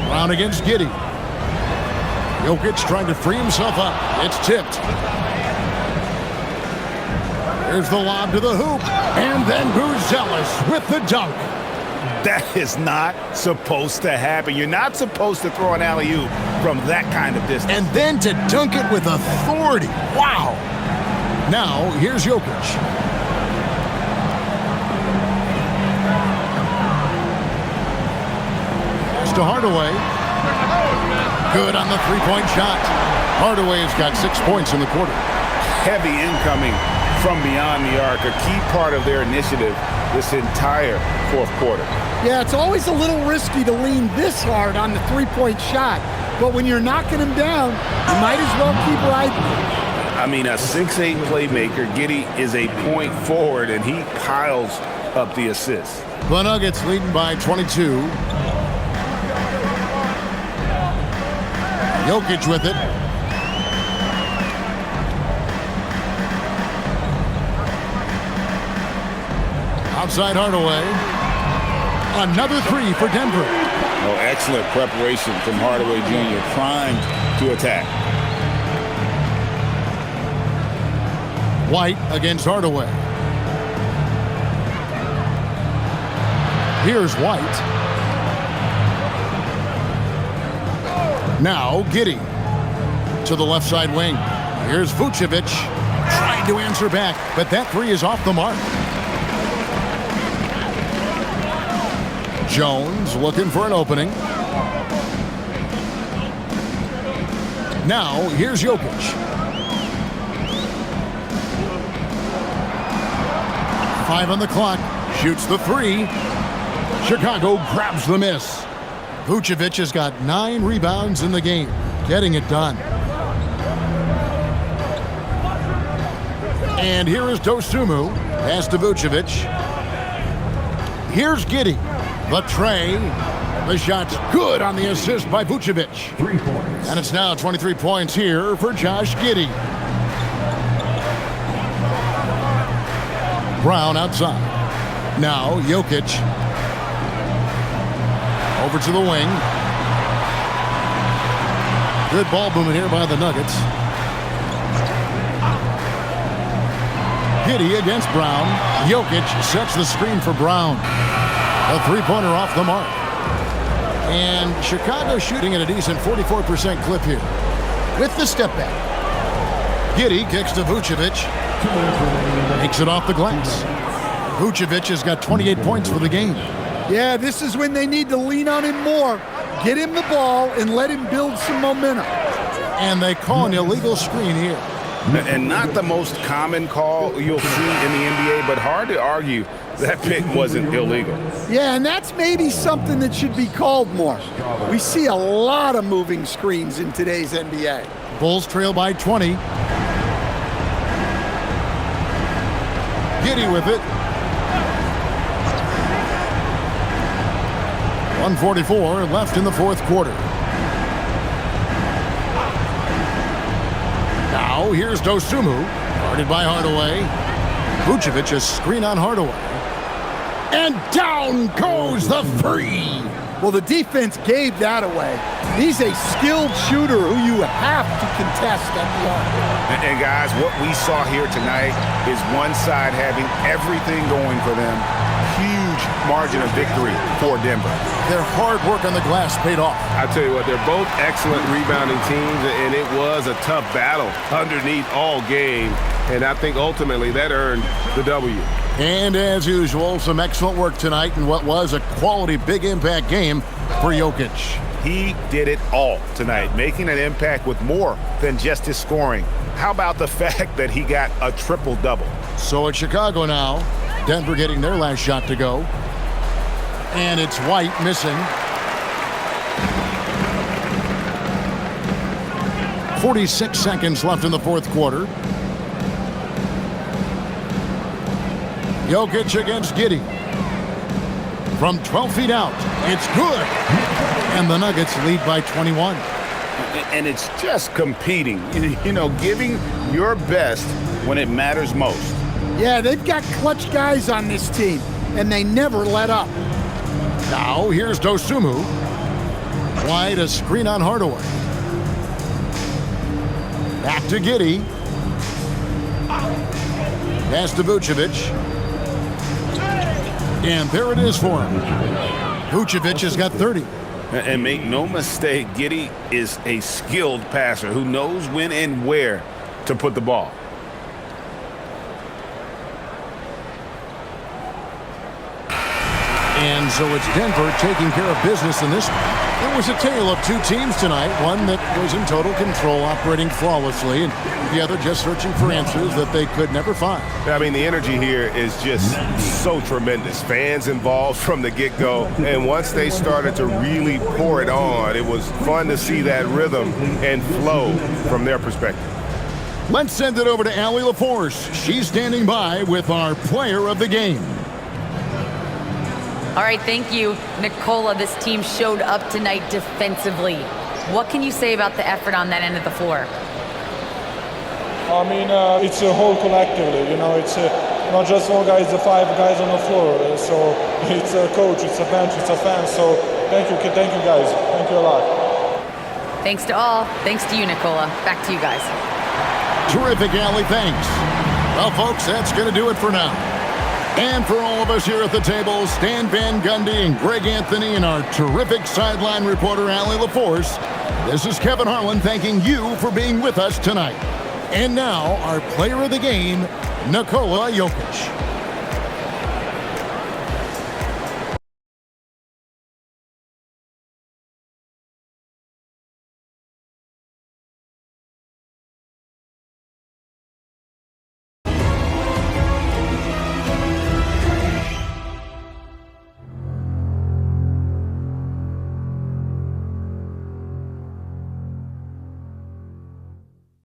Brown against Giddey. Jokic trying to free himself up. It's tipped. Here's the lob to the hoop. And then Buzelis with the dunk. That is not supposed to happen. You're not supposed to throw an alley-oop from that kind of distance. And then to dunk it with authority. Wow. Now, here's Jokic. To Hardaway. Good on the three-point shot. Hardaway has got 6 points in the quarter. Heavy incoming from beyond the arc, a key part of their initiative this entire 4th quarter. Yeah, it's always a little risky to lean this hard on the three-point shot, but when you're knocking him down, you might as well keep riding. I mean, a 6'8" playmaker. Giddey is a point forward, and he piles up the assists. The Nuggets leading by 22. Jokic with it. Outside Hardaway. Another 3 for Denver. Oh, excellent preparation from Hardaway Jr. Primed to attack. White against Hardaway. Here's White. Now Giddey to the left side wing. Here's Vucevic trying to answer back, but that 3 is off the mark. Jones looking for an opening. Now here's Jokic. Five on the clock. Shoots the 3. Chicago grabs the miss. Vucevic has got 9 rebounds in the game, getting it done. And here is Dosunmu. Pass to Vucevic. Here's Giddey. The tray. The shot's good on the assist by Vucevic. 3 points. And it's now 23 points here for Josh Giddey. Brown outside. Now Jokic. Over to the wing. Good ball movement here by the Nuggets. Giddey against Brown. Jokic sets the screen for Brown. A three-pointer off the mark. And Chicago shooting at a decent 44% clip here. With the step back. Giddey kicks to Vucevic. Makes it off the glass. Vucevic has got 28 points for the game. Yeah, this is when they need to lean on him more. Get him the ball and let him build some momentum. And they call an illegal screen here. And not the most common call you'll see in the NBA, but hard to argue that pick wasn't illegal. Yeah, and that's maybe something that should be called more. We see a lot of moving screens in today's NBA. Bulls trail by 20. Giddey with it. 1:44 left in the fourth quarter. Now here's Dosunmu, guarded by Hardaway. Vucevic a screen on Hardaway. And down goes the three. Well, the defense gave that away. He's a skilled shooter who you have to contest at the arc. And guys, what we saw here tonight is one side having everything going for them. Huge margin of victory for Denver. Their hard work on the glass paid off. I tell you what, they're both excellent rebounding teams, and it was a tough battle underneath all game. And I think ultimately that earned the W. And as usual, some excellent work tonight in what was a quality big impact game for Jokic. He did it all tonight, making an impact with more than just his scoring. How about the fact that he got a triple-double? So it's Chicago now. Denver getting their last shot to go. And it's White missing. 46 seconds left in the fourth quarter. Jokic against Giddey. From 12 feet out, it's good. And the Nuggets lead by 21. And it's just competing, you know, giving your best when it matters most. Yeah, they've got clutch guys on this team, and they never let up. Now here's Dosunmu. White a screen on Hardaway. Back to Giddey. Pass to Vucevic. And there it is for him. Vucevic has got 30. And make no mistake, Giddey is a skilled passer who knows when and where to put the ball. And so it's Denver taking care of business in this one. It was a tale of two teams tonight, one that was in total control, operating flawlessly, and the other just searching for answers that they could never find. I mean, the energy here is just so tremendous. Fans involved from the get-go, and once they started to really pour it on, it was fun to see that rhythm and flow from their perspective. Let's send it over to Allie LaForce. She's standing by with our player of the game. All right, thank you, Nicola. This team showed up tonight defensively. What can you say about the effort on that end of the floor? I mean, it's a whole collectively, you know, it's not just one guy, it's the 5 guys on the floor. So it's a coach, it's a bench, it's a fan. So thank you guys. Thank you a lot. Thanks to all. Thanks to you, Nicola. Back to you guys. Terrific, Allie. Thanks. Well, folks, that's going to do it for now. And for all of us here at the table, Stan Van Gundy and Greg Anthony and our terrific sideline reporter, Allie LaForce, this is Kevin Harlan thanking you for being with us tonight. And now, our player of the game, Nikola Jokic.